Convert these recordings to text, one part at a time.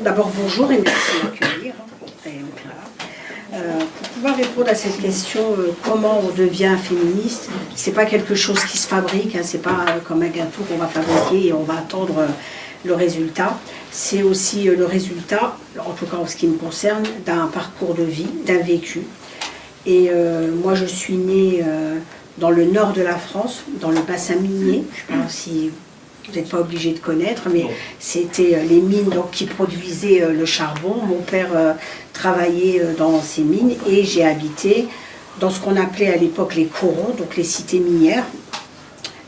d'abord, bonjour et merci de m'accueillir. Pour pouvoir répondre à cette question, comment on devient féministe, c'est pas quelque chose qui se fabrique, hein, c'est pas comme un gâteau qu'on va fabriquer et on va attendre le résultat. C'est aussi le résultat, en tout cas en ce qui me concerne, d'un parcours de vie, d'un vécu. Et moi, je suis née dans le nord de la France, dans le bassin minier. Je ne sais pas si vous n'êtes pas obligé de connaître, mais c'était les mines donc, qui produisaient le charbon. Mon père travaillait dans ces mines et j'ai habité dans ce qu'on appelait à l'époque les corons, donc les cités minières.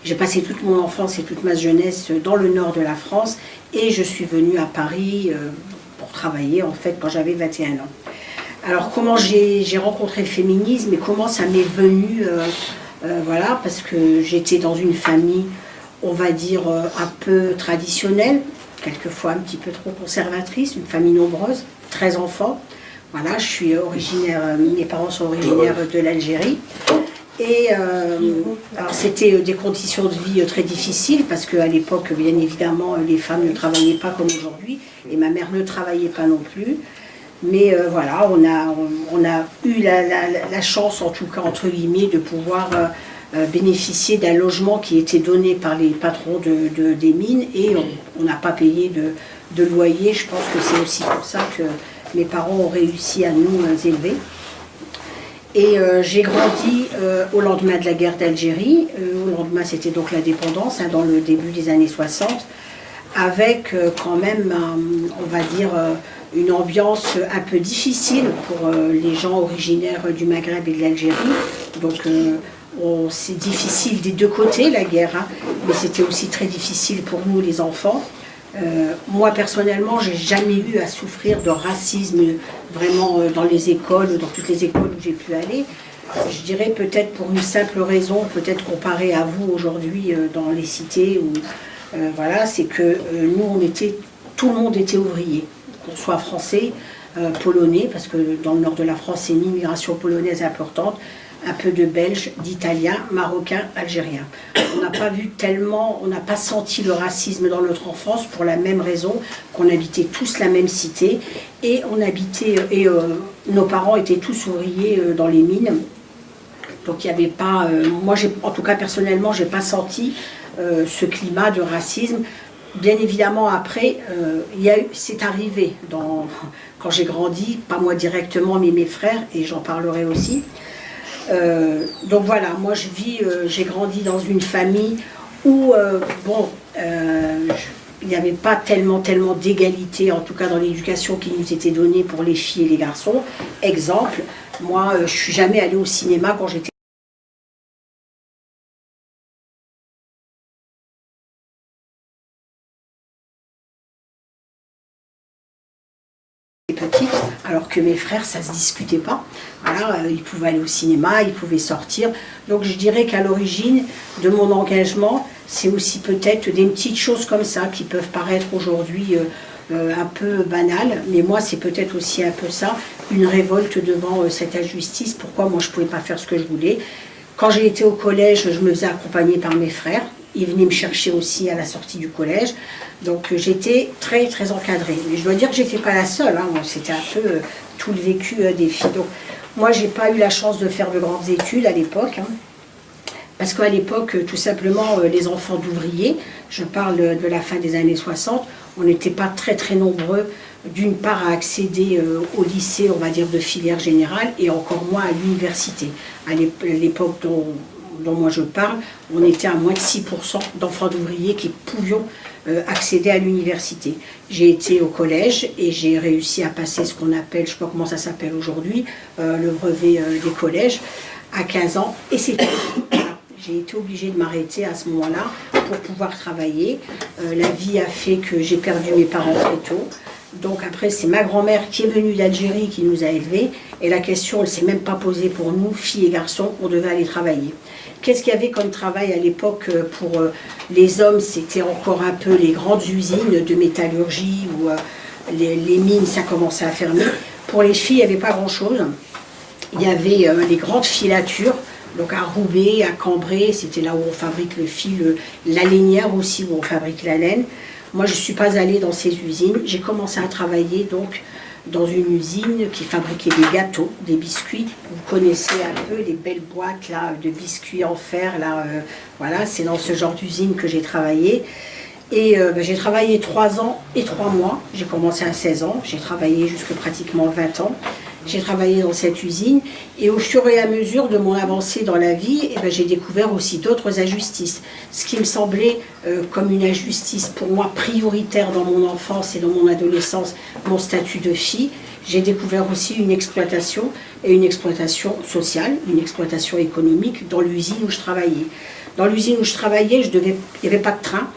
J'ai passé toute mon enfance et toute ma jeunesse dans le nord de la France et je suis venue à Paris pour travailler en fait quand j'avais 21 ans. Alors comment j'ai rencontré le féminisme et comment ça m'est venu, voilà, parce que j'étais dans une famille, on va dire, un peu traditionnelle, quelquefois un petit peu trop conservatrice, une famille nombreuse, 13 enfants. Voilà, je suis originaire, mes parents sont originaires de l'Algérie. Et alors c'était des conditions de vie très difficiles parce qu'à l'époque, bien évidemment, les femmes ne travaillaient pas comme aujourd'hui et ma mère ne travaillait pas non plus. Mais voilà, on a eu la chance, en tout cas entre guillemets, de pouvoir bénéficier d'un logement qui était donné par les patrons des mines et on n'a pas payé de loyer. Je pense que c'est aussi pour ça que mes parents ont réussi à nous élever. Et j'ai grandi au lendemain de la guerre d'Algérie. Au lendemain, c'était donc l'indépendance, hein, dans le début des années 60, avec quand même, on va dire, une ambiance un peu difficile pour les gens originaires du Maghreb et de l'Algérie. Donc c'est difficile des deux côtés, la guerre, hein, mais c'était aussi très difficile pour nous, les enfants. Moi, personnellement, j'ai jamais eu à souffrir de racisme vraiment dans les écoles, dans toutes les écoles où j'ai pu aller. Je dirais peut-être pour une simple raison, peut-être comparée à vous aujourd'hui dans les cités, où, voilà, c'est que nous, tout le monde était ouvrier, qu'on soit français, polonais, parce que dans le nord de la France, c'est une immigration polonaise importante, un peu de Belges, d'Italiens, Marocains, Algériens. On n'a pas vu tellement, on n'a pas senti le racisme dans notre enfance pour la même raison qu'on habitait tous la même cité et on habitait nos parents étaient tous ouvriers dans les mines. Donc il n'y avait pas, moi en tout cas personnellement, j'ai pas senti ce climat de racisme. Bien évidemment après, c'est arrivé quand j'ai grandi, pas moi directement mais mes frères et j'en parlerai aussi. Donc voilà, moi j'ai grandi dans une famille où, il n'y avait pas tellement d'égalité, en tout cas dans l'éducation qui nous était donnée pour les filles et les garçons. Exemple, moi je ne suis jamais allée au cinéma quand j'étais petite, alors que mes frères, ça ne se discutait pas. Voilà, ils pouvaient aller au cinéma, ils pouvaient sortir. Donc je dirais qu'à l'origine de mon engagement, c'est aussi peut-être des petites choses comme ça qui peuvent paraître aujourd'hui un peu banales, mais moi c'est peut-être aussi un peu ça, une révolte devant cette injustice. Pourquoi moi je ne pouvais pas faire ce que je voulais? Quand j'ai été au collège, je me faisais accompagner par mes frères. Ils venaient me chercher aussi à la sortie du collège. Donc j'étais très encadrée. Mais je dois dire que je n'étais pas la seule. Hein. C'était un peu tout le vécu des filles. Donc moi, je n'ai pas eu la chance de faire de grandes études à l'époque. Hein. Parce qu'à l'époque, tout simplement, les enfants d'ouvriers, je parle de la fin des années 60, on n'était pas très nombreux, d'une part à accéder au lycée, on va dire, de filière générale, et encore moins à l'université. À l'époque dont moi je parle, on était à moins de 6% d'enfants d'ouvriers qui pouvions accéder à l'université. J'ai été au collège et j'ai réussi à passer ce qu'on appelle, je ne sais pas comment ça s'appelle aujourd'hui, le brevet des collèges, à 15 ans, et c'est tout. J'ai été obligée de m'arrêter à ce moment-là pour pouvoir travailler. La vie a fait que j'ai perdu mes parents très tôt. Donc après, c'est ma grand-mère qui est venue d'Algérie qui nous a élevés. Et la question, elle ne s'est même pas posée pour nous, filles et garçons, on devait aller travailler. Qu'est-ce qu'il y avait comme travail à l'époque pour les hommes? C'était encore un peu les grandes usines de métallurgie où les mines, ça commençait à fermer. Pour les filles, il n'y avait pas grand-chose. Il y avait les grandes filatures. Donc à Roubaix, à Cambrai, c'était là où on fabrique le fil, la lainière aussi, où on fabrique la laine. Moi, je ne suis pas allée dans ces usines. J'ai commencé à travailler donc dans une usine qui fabriquait des gâteaux, des biscuits. Vous connaissez un peu les belles boîtes là, de biscuits en fer. Là, voilà, c'est dans ce genre d'usine que j'ai travaillé. Et j'ai travaillé 3 ans et 3 mois. J'ai commencé à 16 ans. J'ai travaillé jusqu'à pratiquement 20 ans. J'ai travaillé dans cette usine. Et au fur et à mesure de mon avancée dans la vie, j'ai découvert aussi d'autres injustices. Ce qui me semblait comme une injustice pour moi prioritaire dans mon enfance et dans mon adolescence, mon statut de fille, j'ai découvert aussi une exploitation, et une exploitation sociale, une exploitation économique dans l'usine où je travaillais. Dans l'usine où je travaillais, il n'y avait pas de train.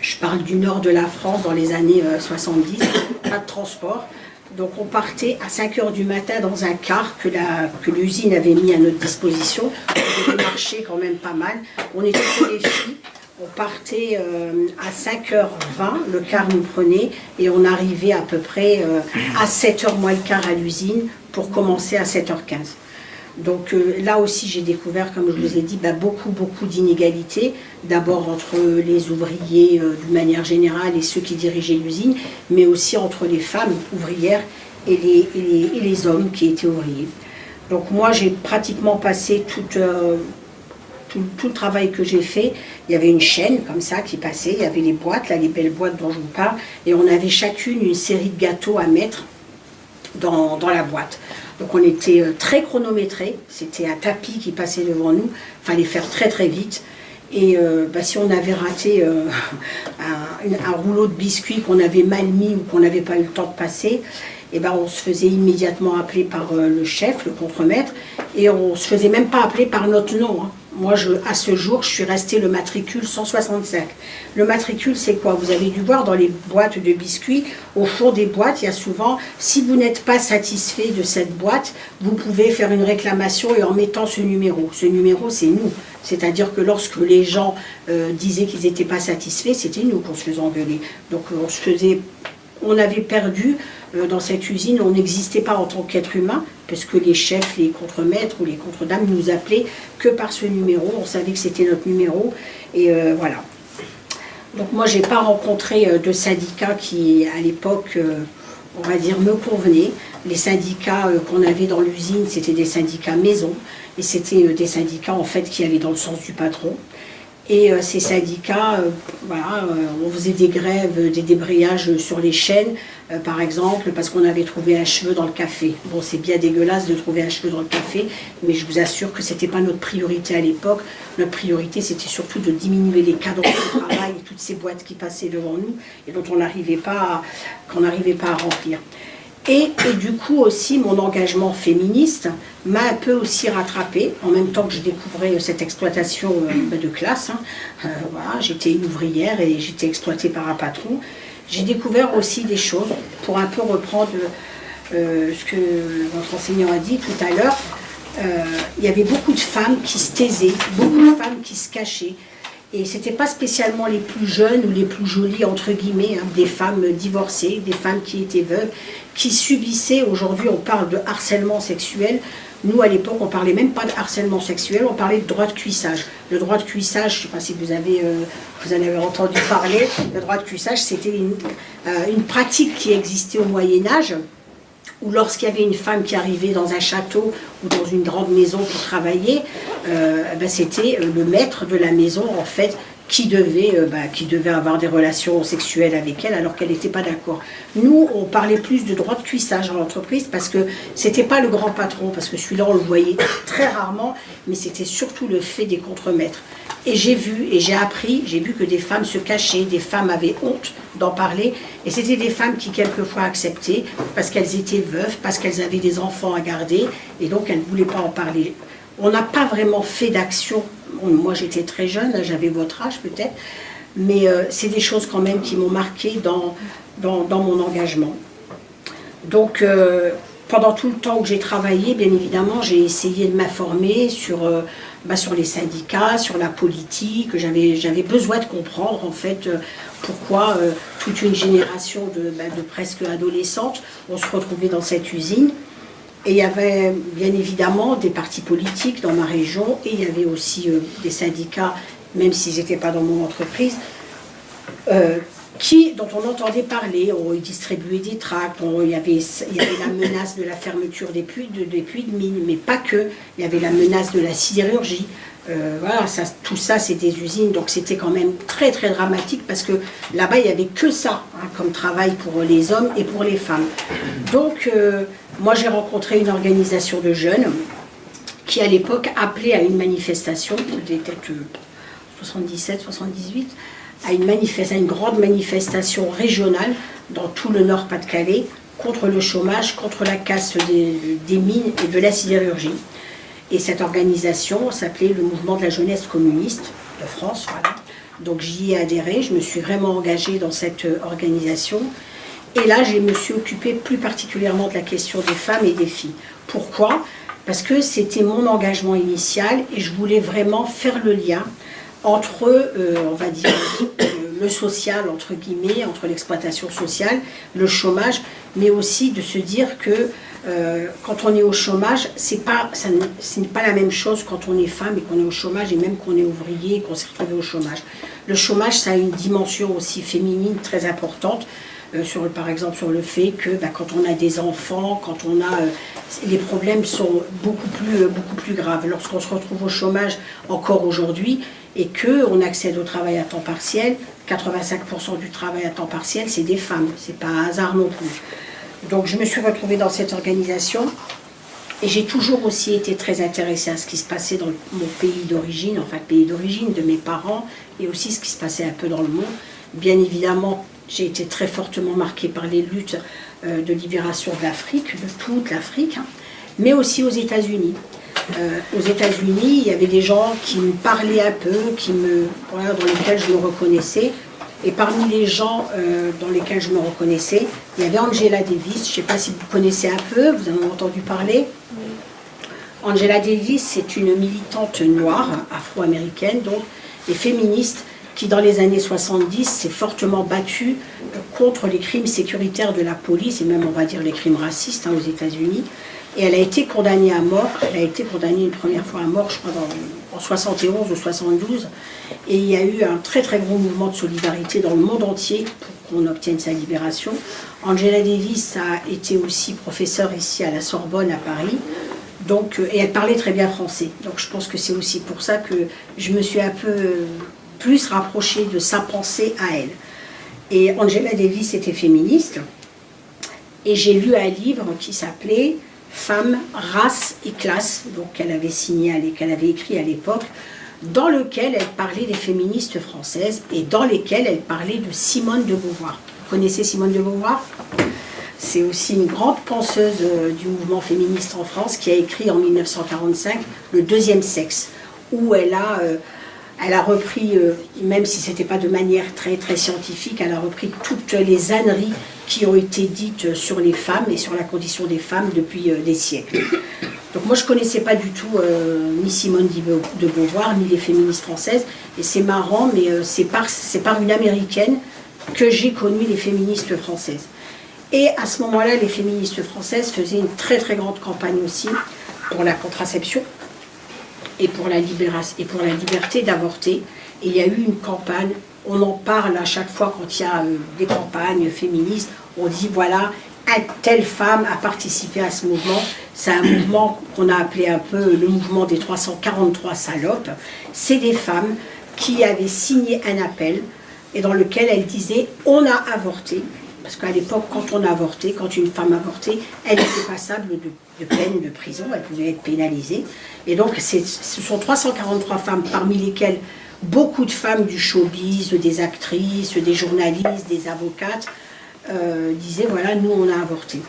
Je parle du nord de la France dans les années 70, pas de transport. Donc on partait à 5 h du matin dans un car que l'usine avait mis à notre disposition. On devait marcher quand même pas mal. On était que les filles. On partait à 5 h 20, le car nous prenait et on arrivait à peu près à 7 h moins le quart à l'usine pour commencer à 7 h 15. Donc là aussi j'ai découvert, comme je vous ai dit, beaucoup d'inégalités, d'abord entre les ouvriers d'une manière générale et ceux qui dirigeaient l'usine, mais aussi entre les femmes ouvrières et les hommes qui étaient ouvriers. Donc moi j'ai pratiquement passé tout le travail que j'ai fait. Il y avait une chaîne comme ça qui passait, il y avait les boîtes, là les belles boîtes dont je vous parle, et on avait chacune une série de gâteaux à mettre dans la boîte. Donc on était très chronométrés, c'était un tapis qui passait devant nous, il fallait faire très vite. Et si on avait raté un rouleau de biscuits qu'on avait mal mis ou qu'on n'avait pas eu le temps de passer, on se faisait immédiatement appeler par le chef, le contremaître, et on ne se faisait même pas appeler par notre nom. Hein. Moi, à ce jour, je suis restée le matricule 165. Le matricule, c'est quoi? Vous avez dû voir dans les boîtes de biscuits, au fond des boîtes, il y a souvent, si vous n'êtes pas satisfait de cette boîte, vous pouvez faire une réclamation et en mettant ce numéro. Ce numéro, c'est nous. C'est-à-dire que lorsque les gens disaient qu'ils n'étaient pas satisfaits, c'était nous qu'on se faisait engueuler. Donc on avait perdu dans cette usine, on n'existait pas en tant qu'être humain, parce que les chefs, les contremaîtres ou les contredames nous appelaient que par ce numéro, on savait que c'était notre numéro, et voilà. Donc moi, je n'ai pas rencontré de syndicats qui, à l'époque, on va dire, me convenaient. Les syndicats qu'on avait dans l'usine, c'était des syndicats maison, et c'était des syndicats, en fait, qui allaient dans le sens du patron. Et ces syndicats, on faisait des grèves, des débrayages sur les chaînes, par exemple, parce qu'on avait trouvé un cheveu dans le café. Bon, c'est bien dégueulasse de trouver un cheveu dans le café, mais je vous assure que ce n'était pas notre priorité à l'époque. Notre priorité, c'était surtout de diminuer les cadres de travail et toutes ces boîtes qui passaient devant nous et dont qu'on n'arrivait pas à remplir. Et du coup aussi, mon engagement féministe m'a un peu aussi rattrapée, en même temps que je découvrais cette exploitation de classe. Voilà, j'étais une ouvrière et j'étais exploitée par un patron. J'ai découvert aussi des choses, pour un peu reprendre ce que votre enseignant a dit tout à l'heure. Il y avait beaucoup de femmes qui se taisaient, beaucoup de femmes qui se cachaient. Et ce n'étaient pas spécialement les plus jeunes ou les plus jolies, entre guillemets, des femmes divorcées, des femmes qui étaient veuves, qui subissaient, aujourd'hui on parle de harcèlement sexuel. Nous, à l'époque, on ne parlait même pas de harcèlement sexuel, on parlait de droit de cuissage. Le droit de cuissage, je ne sais pas si vous en avez entendu parler, le droit de cuissage, c'était une pratique qui existait au Moyen-Âge, où lorsqu'il y avait une femme qui arrivait dans un château ou dans une grande maison pour travailler, c'était le maître de la maison, en fait, qui devait avoir des relations sexuelles avec elle alors qu'elle n'était pas d'accord. Nous, on parlait plus de droit de cuissage dans l'entreprise parce que c'était pas le grand patron, parce que celui-là, on le voyait très rarement, mais c'était surtout le fait des contremaîtres. Et j'ai vu et j'ai appris, j'ai vu que des femmes se cachaient, des femmes avaient honte d'en parler, et c'était des femmes qui quelquefois acceptaient parce qu'elles étaient veuves, parce qu'elles avaient des enfants à garder, et donc elles ne voulaient pas en parler. On n'a pas vraiment fait d'action. Moi j'étais très jeune, j'avais votre âge peut-être, mais c'est des choses quand même qui m'ont marqué dans mon engagement. Donc pendant tout le temps où j'ai travaillé, bien évidemment, j'ai essayé de m'informer sur les syndicats, sur la politique. J'avais besoin de comprendre en fait pourquoi toute une génération de presque adolescentes on se retrouvait dans cette usine. Et il y avait bien évidemment des partis politiques dans ma région, et il y avait aussi des syndicats, même s'ils n'étaient pas dans mon entreprise, dont on entendait parler. On distribuait des tracts, il y avait la menace de la fermeture des puits de mine, mais pas que. Il y avait la menace de la sidérurgie. Voilà, tout ça, c'est des usines, donc c'était quand même très très dramatique parce que là-bas, il n'y avait que ça comme travail pour les hommes et pour les femmes. Donc, moi, j'ai rencontré une organisation de jeunes qui, à l'époque, appelait à une manifestation, c'était peut-être 77, 78, à une grande manifestation régionale dans tout le Nord-Pas-de-Calais contre le chômage, contre la casse des mines et de la sidérurgie. Et cette organisation s'appelait le Mouvement de la jeunesse communiste de France. Voilà. Donc j'y ai adhéré, je me suis vraiment engagée dans cette organisation. Et là, je me suis occupée plus particulièrement de la question des femmes et des filles. Pourquoi? Parce que c'était mon engagement initial et je voulais vraiment faire le lien entre, on va dire, le social, entre guillemets, entre l'exploitation sociale, le chômage, mais aussi de se dire que quand on est au chômage, ce n'est pas la même chose quand on est femme et qu'on est au chômage, et même qu'on est ouvrier et qu'on s'est retrouvé au chômage. Le chômage, ça a une dimension aussi féminine très importante, par exemple sur le fait que quand on a des enfants, quand on a... les problèmes sont beaucoup plus graves. Lorsqu'on se retrouve au chômage encore aujourd'hui et qu'on accède au travail à temps partiel, 85% du travail à temps partiel, c'est des femmes. C'est pas un hasard non plus. Donc je me suis retrouvée dans cette organisation et j'ai toujours aussi été très intéressée à ce qui se passait dans mon pays d'origine, enfin le pays d'origine de mes parents, et aussi ce qui se passait un peu dans le monde. Bien évidemment, j'ai été très fortement marquée par les luttes de libération de l'Afrique, de toute l'Afrique, mais aussi aux États-Unis. Aux États-Unis, il y avait des gens qui me parlaient un peu, voilà, dans lesquels je me reconnaissais. Et parmi les gens dans lesquels je me reconnaissais, il y avait Angela Davis. Je ne sais pas si vous connaissez un peu, vous en avez entendu parler. Angela Davis, c'est une militante noire, afro-américaine, donc, et féministe, qui dans les années 70 s'est fortement battue contre les crimes sécuritaires de la police, et même on va dire les crimes racistes aux États-Unis. Et elle a été condamnée à mort. Elle a été condamnée une première fois à mort, je crois, en 71 ou 72. Et il y a eu un très très gros mouvement de solidarité dans le monde entier pour qu'on obtienne sa libération. Angela Davis a été aussi professeure ici à la Sorbonne à Paris. Donc, et elle parlait très bien français. Donc je pense que c'est aussi pour ça que je me suis un peu plus rapprochée de sa pensée à elle. Et Angela Davis était féministe. Et j'ai lu un livre qui s'appelait Femmes, race et classe, donc qu'elle avait écrit à l'époque, dans lequel elle parlait des féministes françaises et dans lesquelles elle parlait de Simone de Beauvoir. Vous connaissez Simone de Beauvoir? C'est aussi une grande penseuse du mouvement féministe en France qui a écrit en 1945 Le deuxième sexe, où elle a repris, même si ce n'était pas de manière très, très scientifique, elle a repris toutes les âneries qui ont été dites sur les femmes et sur la condition des femmes depuis des siècles. Donc moi je ne connaissais pas du tout ni Simone de Beauvoir, ni les féministes françaises, et c'est marrant, mais c'est par une américaine que j'ai connu les féministes françaises. Et à ce moment-là, les féministes françaises faisaient une très très grande campagne aussi pour la contraception, et pour la liberté d'avorter. Et il y a eu une campagne, on en parle à chaque fois quand il y a des campagnes féministes, on dit voilà, telle femme a participé à ce mouvement. C'est un mouvement qu'on a appelé un peu le mouvement des 343 salopes. C'est des femmes qui avaient signé un appel et dans lequel elles disaient on a avorté. Parce qu'à l'époque, quand on avortait, quand une femme avortait, elle était passable de peine de prison, elle pouvait être pénalisée. Et donc, ce sont 343 femmes, parmi lesquelles beaucoup de femmes du showbiz, des actrices, des journalistes, des avocates, disaient, voilà, nous, on a avorté.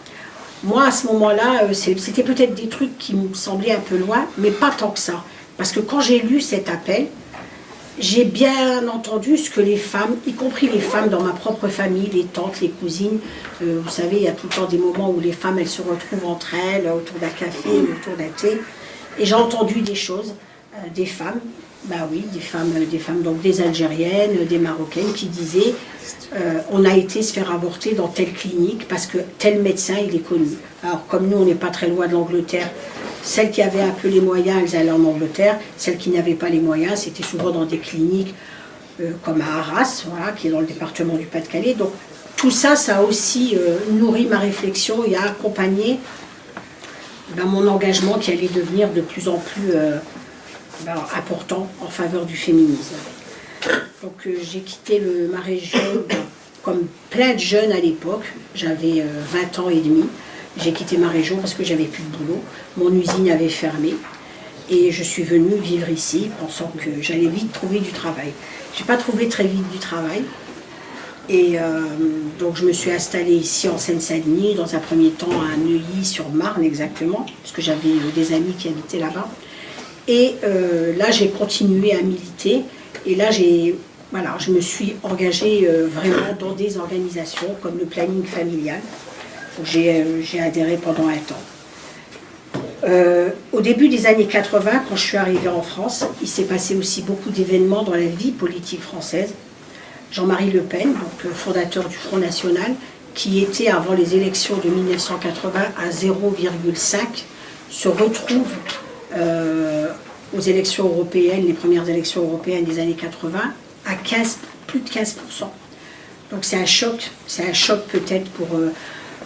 Moi, à ce moment-là, c'était peut-être des trucs qui me semblaient un peu loin, mais pas tant que ça. Parce que quand j'ai lu cet appel, j'ai bien entendu ce que les femmes, y compris les femmes dans ma propre famille, les tantes, les cousines, vous savez, il y a tout le temps des moments où les femmes, elles se retrouvent entre elles, autour d'un café, autour d'un thé, et j'ai entendu des choses, des femmes, bah oui, des femmes, donc des Algériennes, des Marocaines, qui disaient on a été se faire avorter dans telle clinique parce que tel médecin, il est connu. Alors, comme nous, on n'est pas très loin de l'Angleterre, celles qui avaient un peu les moyens, elles allaient en Angleterre. Celles qui n'avaient pas les moyens, c'était souvent dans des cliniques comme à Arras, voilà, qui est dans le département du Pas-de-Calais. Donc tout ça, ça a aussi nourri ma réflexion et a accompagné mon engagement qui allait devenir de plus en plus important en faveur du féminisme. Donc j'ai quitté ma région comme plein de jeunes à l'époque. J'avais 20 ans et demi. J'ai quitté ma région parce que j'avais plus de boulot. Mon usine avait fermé. Et je suis venue vivre ici, pensant que j'allais vite trouver du travail. Je n'ai pas trouvé très vite du travail. Et donc je me suis installée ici en Seine-Saint-Denis, dans un premier temps à Neuilly-sur-Marne exactement, parce que j'avais des amis qui habitaient là-bas. Et là j'ai continué à militer. Et là je me suis engagée vraiment dans des organisations comme le planning familial. J'ai adhéré pendant un temps. Au début des années 80, quand je suis arrivée en France, il s'est passé aussi beaucoup d'événements dans la vie politique française. Jean-Marie Le Pen, donc fondateur du Front National, qui était avant les élections de 1980 à 0,5, se retrouve aux élections européennes, les premières élections européennes des années 80, à plus de 15%. Donc c'est un choc peut-être pour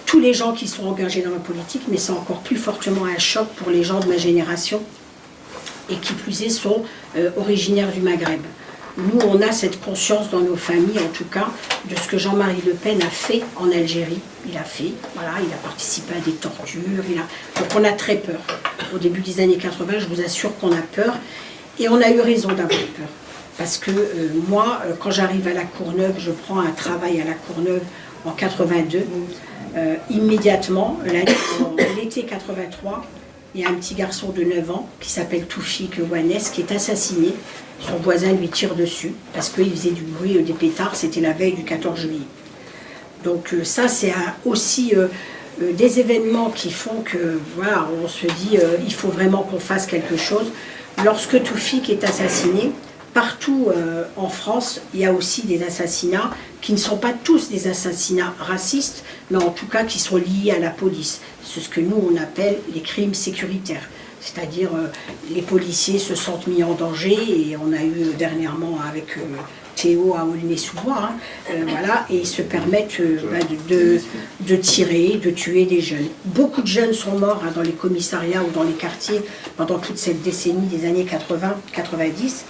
tous les gens qui sont engagés dans la politique, mais c'est encore plus fortement un choc pour les gens de ma génération et qui plus est sont originaires du Maghreb. Nous, on a cette conscience dans nos familles, en tout cas, de ce que Jean-Marie Le Pen a fait en Algérie. Il a participé à des tortures, donc on a très peur. Au début des années 80, je vous assure qu'on a peur, et on a eu raison d'avoir peur. Parce que moi, quand j'arrive à La Courneuve, je prends un travail à La Courneuve en 82, immédiatement, l'été 83, il y a un petit garçon de 9 ans qui s'appelle Toufik Ouanès qui est assassiné. Son voisin lui tire dessus parce qu'il faisait du bruit des pétards, c'était la veille du 14 juillet. Donc ça, c'est aussi des événements qui font que, voilà, on se dit il faut vraiment qu'on fasse quelque chose. Lorsque Toufik est assassiné, partout en France, il y a aussi des assassinats qui ne sont pas tous des assassinats racistes, mais en tout cas qui sont liés à la police. C'est ce que nous, on appelle les crimes sécuritaires. C'est-à-dire les policiers se sentent mis en danger, et on a eu dernièrement avec Théo à Aulnay-sous-Bois, voilà, et ils se permettent de tirer, de tuer des jeunes. Beaucoup de jeunes sont morts dans les commissariats ou dans les quartiers pendant toute cette décennie des années 80-90.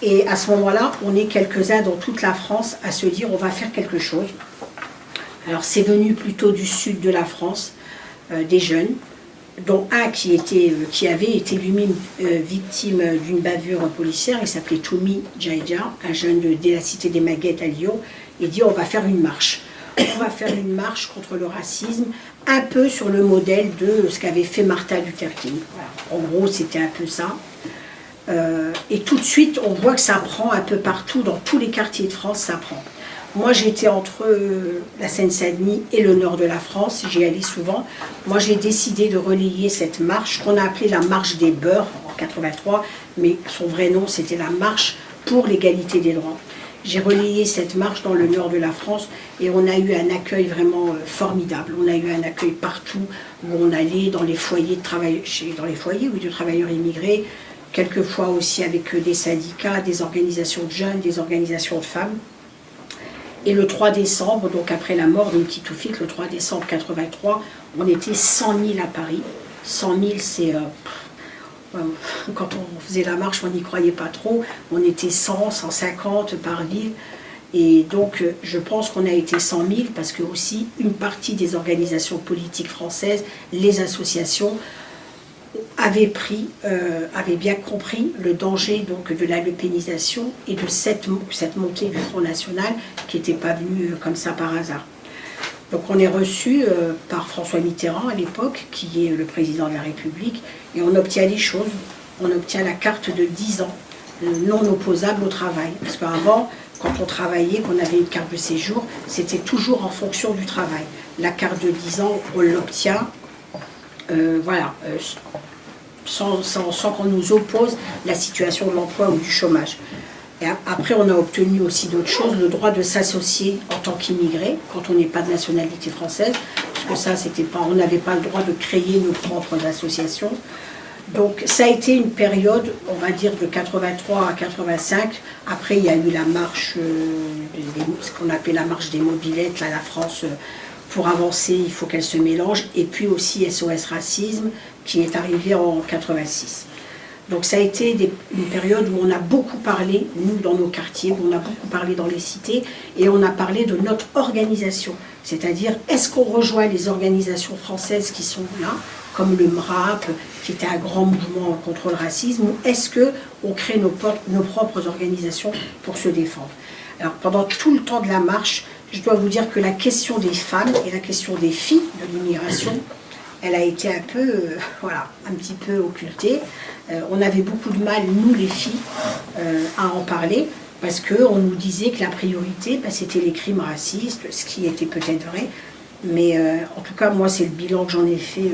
Et à ce moment-là, on est quelques-uns dans toute la France à se dire on va faire quelque chose. Alors c'est venu plutôt du sud de la France, des jeunes, dont un qui avait été lui-même victime d'une bavure policière. Il s'appelait Toumi Djaïdja, un jeune de la cité des Maguettes à Lyon. Il dit on va faire une marche. On va faire une marche contre le racisme, un peu sur le modèle de ce qu'avait fait Martin Luther King. Voilà. En gros, c'était un peu ça. Et tout de suite, on voit que ça prend un peu partout, dans tous les quartiers de France, ça prend. Moi, j'étais entre la Seine-Saint-Denis et le nord de la France, j'y allais souvent. Moi, j'ai décidé de relayer cette marche, qu'on a appelée la marche des beurs en 83, mais son vrai nom, c'était la marche pour l'égalité des droits. J'ai relayé cette marche dans le nord de la France et on a eu un accueil vraiment formidable. On a eu un accueil partout où on allait dans les foyers de travailleurs immigrés, quelquefois aussi avec des syndicats, des organisations de jeunes, des organisations de femmes. Et le 3 décembre, donc après la mort de Petit Toufik, le 3 décembre 83, on était 100 000 à Paris. 100 000, c'est... quand on faisait la marche, on n'y croyait pas trop. On était 100, 150 par ville. Et donc, je pense qu'on a été 100 000 parce que aussi, une partie des organisations politiques françaises, les associations, avaient bien compris le danger donc, de la lepénisation et de cette montée du Front National qui n'était pas venue comme ça par hasard. Donc on est reçu par François Mitterrand à l'époque, qui est le président de la République, et on obtient des choses. On obtient la carte de 10 ans, non opposable au travail. Parce qu'avant, quand on travaillait, qu'on avait une carte de séjour, c'était toujours en fonction du travail. La carte de 10 ans, on l'obtient, sans qu'on nous oppose la situation de l'emploi ou du chômage. Et après, on a obtenu aussi d'autres choses, le droit de s'associer en tant qu'immigré, quand on n'est pas de nationalité française, parce que ça, on n'avait pas le droit de créer nos propres associations. Donc ça a été une période, on va dire, de 83 à 85. Après, il y a eu la marche, ce qu'on appelle la marche des mobilettes, là, la France, pour avancer, il faut qu'elle se mélange. Et puis aussi SOS Racisme, qui est arrivé en 86. Donc ça a été une période où on a beaucoup parlé, nous, dans nos quartiers, où on a beaucoup parlé dans les cités, et on a parlé de notre organisation. C'est-à-dire, est-ce qu'on rejoint les organisations françaises qui sont là, comme le MRAP, qui était un grand mouvement contre le racisme, ou est-ce qu'on crée nos propres organisations pour se défendre? Alors, pendant tout le temps de la marche, je dois vous dire que la question des femmes et la question des filles de l'immigration, elle a été un peu, voilà, un petit peu occultée. On avait beaucoup de mal, nous les filles, à en parler, parce qu'on nous disait que la priorité, c'était les crimes racistes, ce qui était peut-être vrai, mais en tout cas, moi, c'est le bilan que j'en ai fait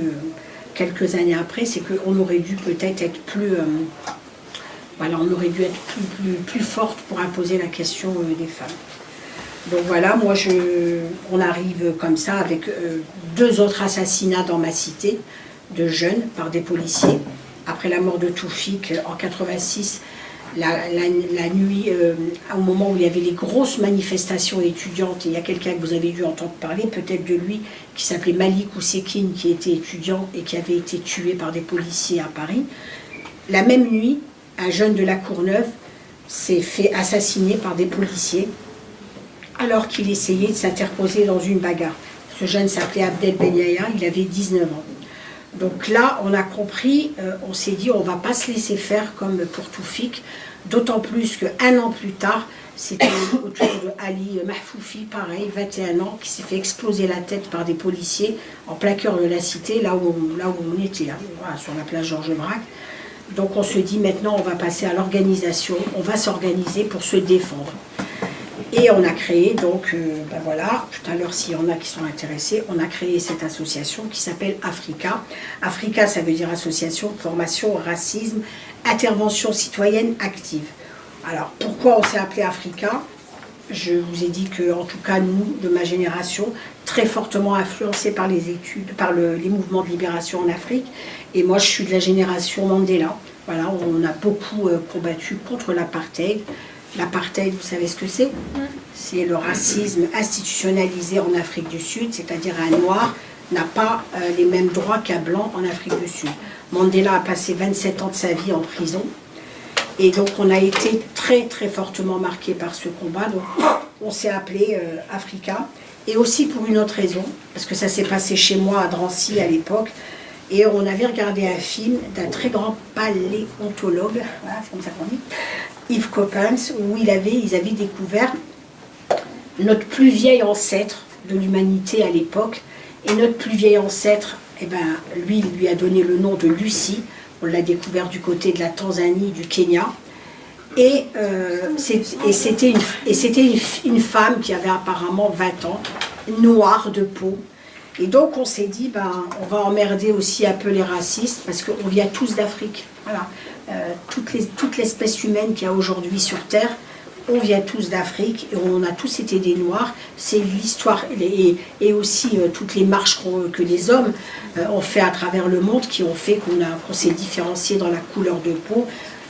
quelques années après, c'est qu'on aurait dû peut-être être plus... voilà, on aurait dû être plus forte pour imposer la question des femmes. Donc voilà, moi, on arrive comme ça avec 2 autres assassinats dans ma cité, de jeunes, par des policiers. Après la mort de Toufik, en 86, la nuit, au moment où il y avait les grosses manifestations étudiantes, et il y a quelqu'un que vous avez dû entendre parler, peut-être de lui, qui s'appelait Malik Oussekine, qui était étudiant et qui avait été tué par des policiers à Paris. La même nuit, un jeune de la Courneuve s'est fait assassiner par des policiers alors qu'il essayait de s'interposer dans une bagarre. Ce jeune s'appelait Abdel Benyaya, il avait 19 ans. Donc là, on a compris, on s'est dit, on ne va pas se laisser faire comme pour Toufik, d'autant plus qu'un an plus tard, c'était autour de Ali Mahfoufi, pareil, 21 ans, qui s'est fait exploser la tête par des policiers en plein cœur de la cité, là où on était, hein, voilà, sur la place Georges Braque. Donc on se dit, maintenant, on va passer à l'organisation, on va s'organiser pour se défendre. Et on a créé, donc, ben voilà, tout à l'heure, s'il y en a qui sont intéressés, on a créé cette association qui s'appelle Africa. Africa, ça veut dire Association Formation Racisme, Intervention Citoyenne Active. Alors, pourquoi on s'est appelé Africa? Je vous ai dit que, en tout cas, nous, de ma génération, très fortement influencés par les études, par les mouvements de libération en Afrique. Et moi, je suis de la génération Mandela. Voilà, on a beaucoup combattu contre l'apartheid. L'apartheid, vous savez ce que c'est? C'est le racisme institutionnalisé en Afrique du Sud, c'est-à-dire un noir n'a pas les mêmes droits qu'un blanc en Afrique du Sud. Mandela a passé 27 ans de sa vie en prison, et donc on a été très très fortement marqué par ce combat, donc on s'est appelé Africa, et aussi pour une autre raison, parce que ça s'est passé chez moi à Drancy à l'époque, et on avait regardé un film d'un très grand paléontologue, voilà, c'est comme ça qu'on dit, Yves Coppens, où ils avaient découvert notre plus vieil ancêtre de l'humanité à l'époque. Et notre plus vieil ancêtre, eh ben, lui, il lui a donné le nom de Lucie. On l'a découvert du côté de la Tanzanie, du Kenya. Et c'était une femme qui avait apparemment 20 ans, noire de peau. Et donc on s'est dit, ben, on va emmerder aussi un peu les racistes, parce qu'on vient tous d'Afrique. Voilà. Toute l'espèce humaine qu'il y a aujourd'hui sur Terre, on vient tous d'Afrique, et on a tous été des Noirs. C'est l'histoire, et aussi toutes les marches que les hommes ont fait à travers le monde, qui ont fait qu'on s'est différencié dans la couleur de peau.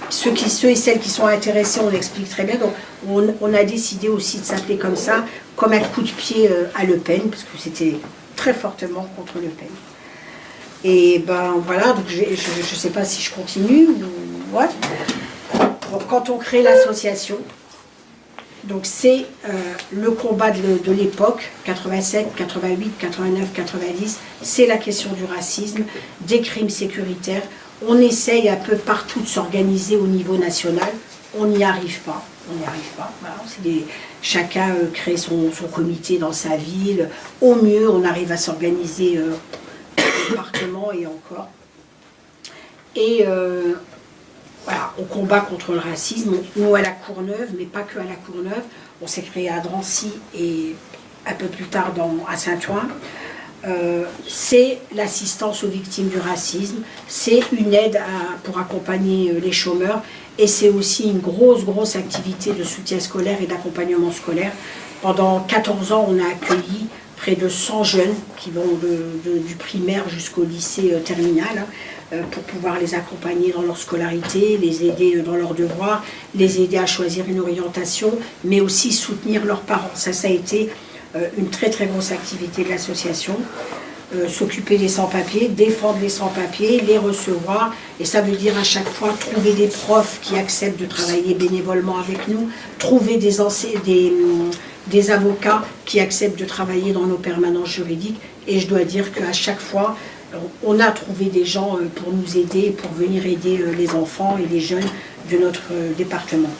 Ceux et celles qui sont intéressés, on l'explique très bien. Donc on a décidé aussi de s'appeler comme ça, comme un coup de pied à Le Pen, parce que c'était très fortement contre Le Pen. Et ben voilà, donc je ne sais pas si je continue ou what. Donc quand on crée l'association, donc c'est le combat de l'époque, 87, 88, 89, 90, c'est la question du racisme, des crimes sécuritaires. On essaye un peu partout de s'organiser au niveau national, on n'y arrive pas. Voilà, chacun crée son comité dans sa ville. Au mieux, on arrive à s'organiser département et encore. Et voilà, on combat contre le racisme, nous à la Courneuve, mais pas que à la Courneuve. On s'est créé à Drancy et un peu plus tard à Saint-Ouen. C'est l'assistance aux victimes du racisme, c'est une aide pour accompagner les chômeurs, et c'est aussi une grosse activité de soutien scolaire et d'accompagnement scolaire. Pendant 14 ans, on a accueilli près de 100 jeunes qui vont du primaire jusqu'au lycée terminal, pour pouvoir les accompagner dans leur scolarité, les aider dans leurs devoirs, les aider à choisir une orientation, mais aussi soutenir leurs parents. Ça a été une très très grosse activité de l'association. S'occuper des sans-papiers, défendre les sans-papiers, les recevoir, et ça veut dire à chaque fois trouver des profs qui acceptent de travailler bénévolement avec nous, trouver des avocats qui acceptent de travailler dans nos permanences juridiques, et je dois dire qu'à chaque fois, on a trouvé des gens pour nous aider, pour venir aider les enfants et les jeunes de notre département.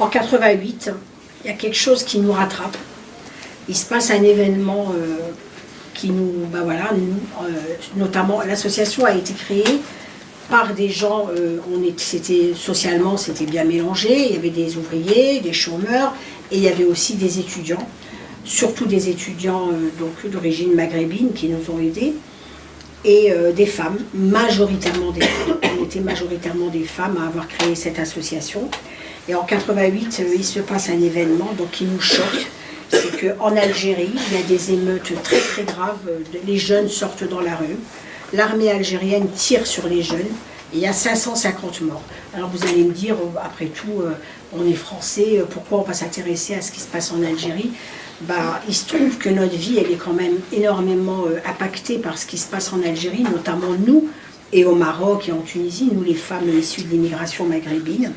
En 88, il y a quelque chose qui nous rattrape. Il se passe un événement qui nous, notamment l'association a été créée par des gens, socialement c'était bien mélangé, il y avait des ouvriers, des chômeurs, et il y avait aussi des étudiants, surtout des étudiants d'origine maghrébine qui nous ont aidés, et des femmes, majoritairement des femmes. On était majoritairement des femmes à avoir créé cette association. Et en 88, il se passe un événement qui nous choque. C'est qu'en Algérie, il y a des émeutes très très graves, les jeunes sortent dans la rue, l'armée algérienne tire sur les jeunes, et il y a 550 morts. Alors vous allez me dire, après tout, on est français, pourquoi on va s'intéresser à ce qui se passe en Algérie? Il se trouve que notre vie, elle est quand même énormément impactée par ce qui se passe en Algérie, notamment nous, et au Maroc et en Tunisie, nous les femmes issues de l'immigration maghrébine.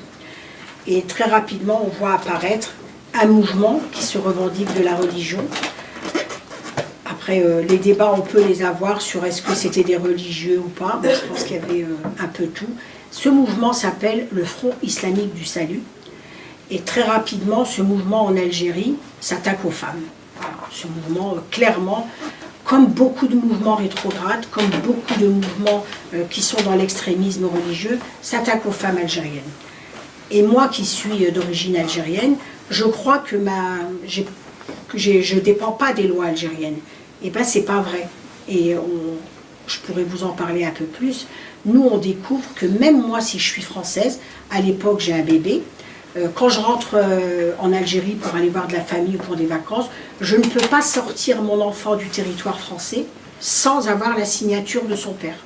Et très rapidement, on voit apparaître un mouvement qui se revendique de la religion. Après, les débats, on peut les avoir sur est-ce que c'était des religieux ou pas. Moi, je pense qu'il y avait un peu tout. Ce mouvement s'appelle le Front islamique du salut. Et très rapidement, ce mouvement en Algérie s'attaque aux femmes. Voilà, ce mouvement, clairement, comme beaucoup de mouvements rétrogrades, comme beaucoup de mouvements qui sont dans l'extrémisme religieux, s'attaque aux femmes algériennes. Et moi qui suis d'origine algérienne, je crois que je ne dépends pas des lois algériennes. Eh bien, c'est pas vrai. Et je pourrais vous en parler un peu plus. Nous, on découvre que même moi, si je suis française, à l'époque, j'ai un bébé. Quand je rentre en Algérie pour aller voir de la famille ou pour des vacances, je ne peux pas sortir mon enfant du territoire français sans avoir la signature de son père.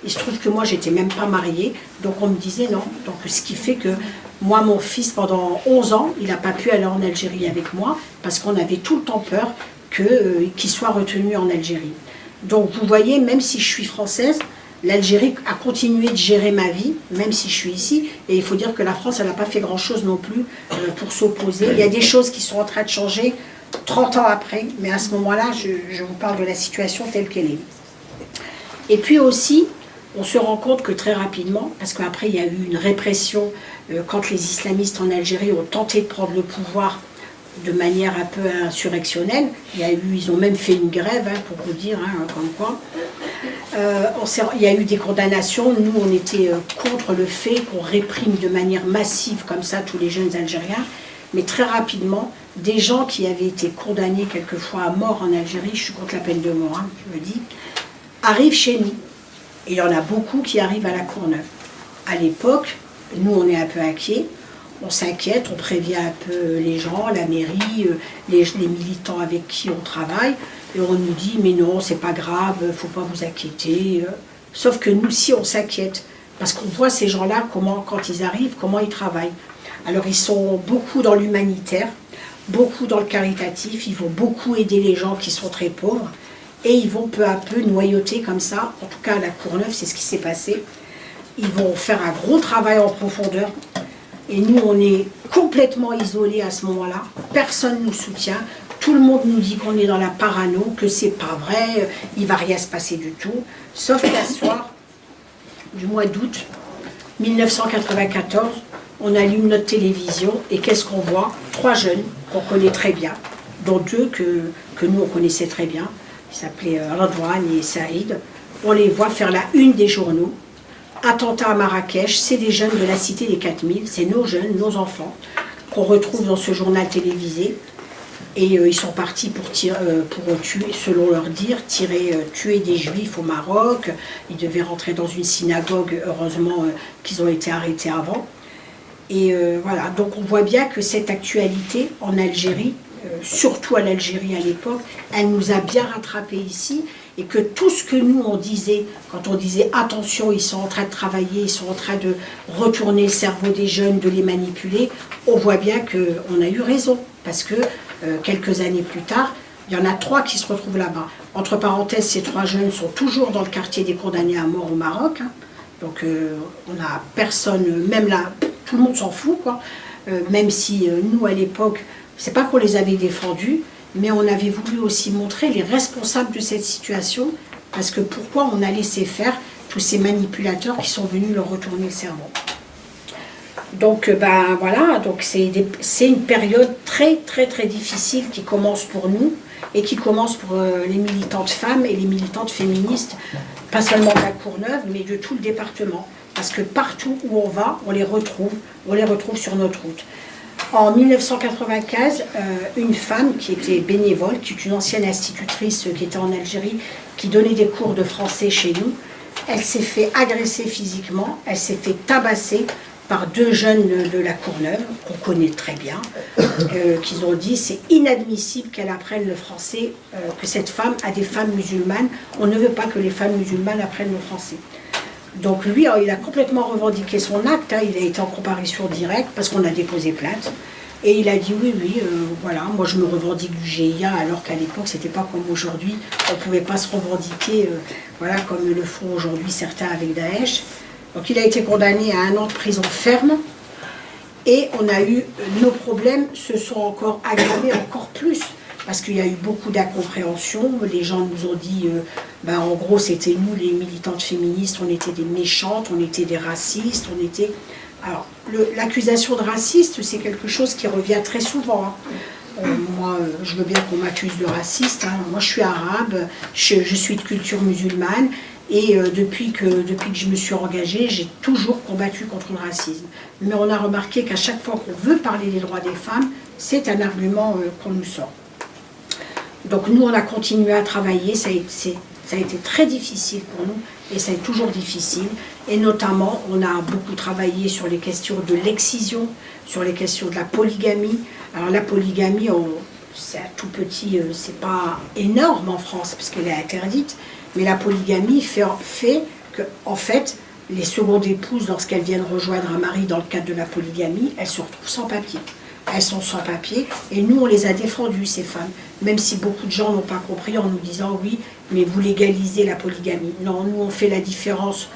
Il se trouve que moi, j'étais même pas mariée, donc on me disait non. Donc ce qui fait que moi, mon fils, pendant 11 ans, il n'a pas pu aller en Algérie avec moi parce qu'on avait tout le temps peur qu'il soit retenu en Algérie. Donc vous voyez, même si je suis française, l'Algérie a continué de gérer ma vie, même si je suis ici. Et il faut dire que la France, elle n'a pas fait grand-chose non plus pour s'opposer. Il y a des choses qui sont en train de changer 30 ans après, mais à ce moment-là, je vous parle de la situation telle qu'elle est. Et puis aussi, on se rend compte que très rapidement, parce qu'après il y a eu une répression quand les islamistes en Algérie ont tenté de prendre le pouvoir de manière un peu insurrectionnelle, ils ont même fait une grève, pour vous dire, comme quoi. Il y a eu des condamnations, nous on était contre le fait qu'on réprime de manière massive comme ça tous les jeunes Algériens, mais très rapidement, des gens qui avaient été condamnés quelquefois à mort en Algérie, je suis contre la peine de mort, je le dis, arrivent chez nous. Et il y en a beaucoup qui arrivent à la Courneuve. À l'époque, nous on est un peu inquiets, on s'inquiète, on prévient un peu les gens, la mairie, les militants avec qui on travaille, et on nous dit mais non, c'est pas grave, il ne faut pas vous inquiéter. Sauf que nous, si on s'inquiète, parce qu'on voit ces gens-là, quand ils arrivent, comment ils travaillent. Alors ils sont beaucoup dans l'humanitaire, beaucoup dans le caritatif, ils vont beaucoup aider les gens qui sont très pauvres, et ils vont peu à peu noyauter comme ça. En tout cas à la Courneuve, c'est ce qui s'est passé. Ils vont faire un gros travail en profondeur. Et nous, on est complètement isolés à ce moment-là. Personne ne nous soutient. Tout le monde nous dit qu'on est dans la parano, que c'est pas vrai, il ne va rien se passer du tout. Sauf qu'un soir du mois d'août 1994, on allume notre télévision et qu'est-ce qu'on voit? 3 jeunes qu'on connaît très bien, dont 2 que nous on connaissait très bien. Ils s'appelaient Radouane et Saïd. On les voit faire la une des journaux. Attentat à Marrakech, c'est des jeunes de la cité des 4000, c'est nos jeunes, nos enfants, qu'on retrouve dans ce journal télévisé. Et ils sont partis pour tuer, selon leur dire, tuer des juifs au Maroc. Ils devaient rentrer dans une synagogue, heureusement qu'ils ont été arrêtés avant. Et voilà, donc on voit bien que cette actualité en Algérie, surtout à l'Algérie à l'époque, elle nous a bien rattrapés ici, et que tout ce que nous on disait, quand on disait attention, ils sont en train de travailler, ils sont en train de retourner le cerveau des jeunes, de les manipuler, on voit bien qu'on a eu raison, parce que quelques années plus tard, il y en a 3 qui se retrouvent là-bas. Entre parenthèses, ces 3 jeunes sont toujours dans le quartier des condamnés à mort au Maroc, hein. Donc on n'a personne, même là, tout le monde s'en fout, quoi. Même si nous, à l'époque, c'est pas qu'on les avait défendus, mais on avait voulu aussi montrer les responsables de cette situation, parce que pourquoi on a laissé faire tous ces manipulateurs qui sont venus leur retourner le cerveau. Donc ben voilà, donc c'est une période très très très difficile qui commence pour nous et qui commence pour les militantes femmes et les militantes féministes, pas seulement de la Courneuve, mais de tout le département. Parce que partout où on va, on les retrouve sur notre route. En 1995, une femme qui était bénévole, qui est une ancienne institutrice qui était en Algérie, qui donnait des cours de français chez nous, elle s'est fait agresser physiquement, elle s'est fait tabasser par 2 jeunes de la Courneuve, qu'on connaît très bien, qui ont dit c'est inadmissible qu'elle apprenne le français, que cette femme a des femmes musulmanes, on ne veut pas que les femmes musulmanes apprennent le français. Donc lui, il a complètement revendiqué son acte, hein, il a été en comparution directe parce qu'on a déposé plainte. Et il a dit oui, voilà, moi je me revendique du GIA alors qu'à l'époque c'était pas comme aujourd'hui, on ne pouvait pas se revendiquer voilà, comme le font aujourd'hui certains avec Daesh. Donc il a été condamné à 1 an de prison ferme et on a eu, nos problèmes se sont encore aggravés encore plus. Parce qu'il y a eu beaucoup d'incompréhension, les gens nous ont dit, en gros c'était nous les militantes féministes, on était des méchantes, on était des racistes, on était... Alors, l'accusation de raciste, c'est quelque chose qui revient très souvent, hein. Moi, je veux bien qu'on m'accuse de raciste, hein. Moi je suis arabe, je suis de culture musulmane, et depuis que je me suis engagée, j'ai toujours combattu contre le racisme. Mais on a remarqué qu'à chaque fois qu'on veut parler des droits des femmes, c'est un argument qu'on nous sort. Donc nous, on a continué à travailler, ça a été très difficile pour nous, et ça est toujours difficile. Et notamment, on a beaucoup travaillé sur les questions de l'excision, sur les questions de la polygamie. Alors la polygamie, c'est un tout petit, c'est pas énorme en France, parce qu'elle est interdite, mais la polygamie fait que, en fait, les secondes épouses, lorsqu'elles viennent rejoindre un mari dans le cadre de la polygamie, elles se retrouvent sans papier. Elles sont sans papier, et nous on les a défendues, ces femmes, même si beaucoup de gens n'ont pas compris en nous disant oui, mais vous légalisez la polygamie. Non, nous on fait la différence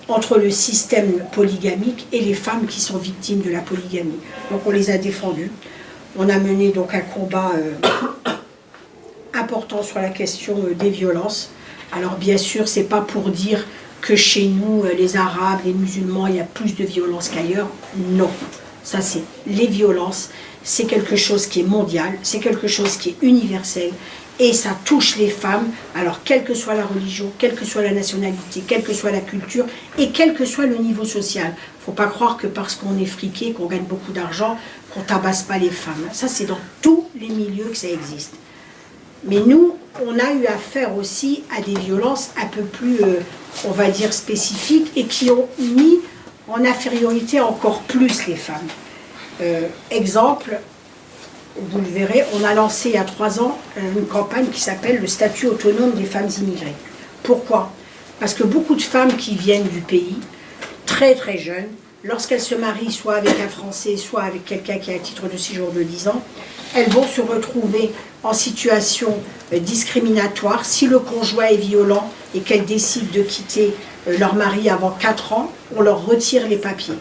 entre le système polygamique et les femmes qui sont victimes de la polygamie. Donc on les a défendues. On a mené donc un combat important sur la question des violences. Alors bien sûr, c'est pas pour dire que chez nous, les Arabes, les musulmans, il y a plus de violences qu'ailleurs. Non. Ça, c'est les violences, c'est quelque chose qui est mondial, c'est quelque chose qui est universel, et ça touche les femmes, alors quelle que soit la religion, quelle que soit la nationalité, quelle que soit la culture, et quel que soit le niveau social. Il ne faut pas croire que parce qu'on est friqué, qu'on gagne beaucoup d'argent, qu'on ne tabasse pas les femmes. Ça, c'est dans tous les milieux que ça existe. Mais nous, on a eu affaire aussi à des violences un peu plus, on va dire, spécifiques, et qui ont mis en infériorité encore plus les femmes. Exemple, vous le verrez, on a lancé il y a 3 ans une campagne qui s'appelle le statut autonome des femmes immigrées. Pourquoi? Parce que beaucoup de femmes qui viennent du pays, très très jeunes, lorsqu'elles se marient soit avec un Français, soit avec quelqu'un qui a un titre de séjour de 10 ans, elles vont se retrouver en situation discriminatoire si le conjoint est violent et qu'elles décident de quitter leur mari avant 4 ans, on leur retire les papiers.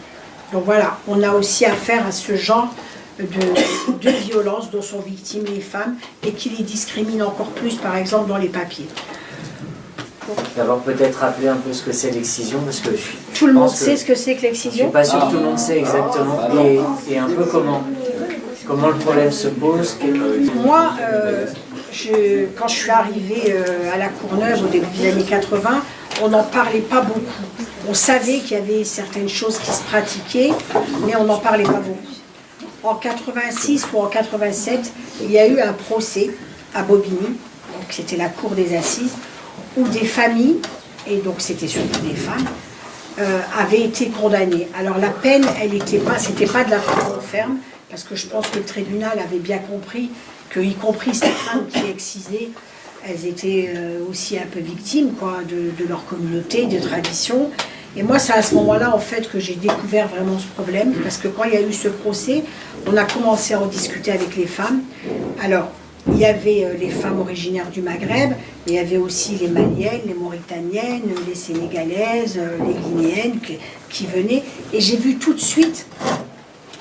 Donc voilà, on a aussi affaire à ce genre de violences dont sont victimes les femmes et qui les discriminent encore plus, par exemple, dans les papiers. D'abord peut-être rappeler un peu ce que c'est l'excision, parce que tout le monde sait ce que c'est que l'excision. Je ne suis pas sûr que tout le monde sait exactement, et un peu comment le problème se pose. Moi, quand je suis arrivée à la Courneuve au début des années 80, on n'en parlait pas beaucoup. On savait qu'il y avait certaines choses qui se pratiquaient, mais on n'en parlait pas beaucoup. En 86 ou en 87, il y a eu un procès à Bobigny, donc c'était la cour des assises, où des familles, et donc c'était surtout des femmes, avaient été condamnées. Alors la peine, c'était pas de la prison ferme, parce que je pense que le tribunal avait bien compris que y compris ces femmes qui excisaient, elles étaient aussi un peu victimes quoi, de leur communauté, des traditions. Et moi, c'est à ce moment-là, en fait, que j'ai découvert vraiment ce problème, parce que quand il y a eu ce procès, on a commencé à en discuter avec les femmes. Alors, il y avait les femmes originaires du Maghreb, mais il y avait aussi les Maliennes, les Mauritaniennes, les Sénégalaises, les Guinéennes qui venaient. Et j'ai vu tout de suite,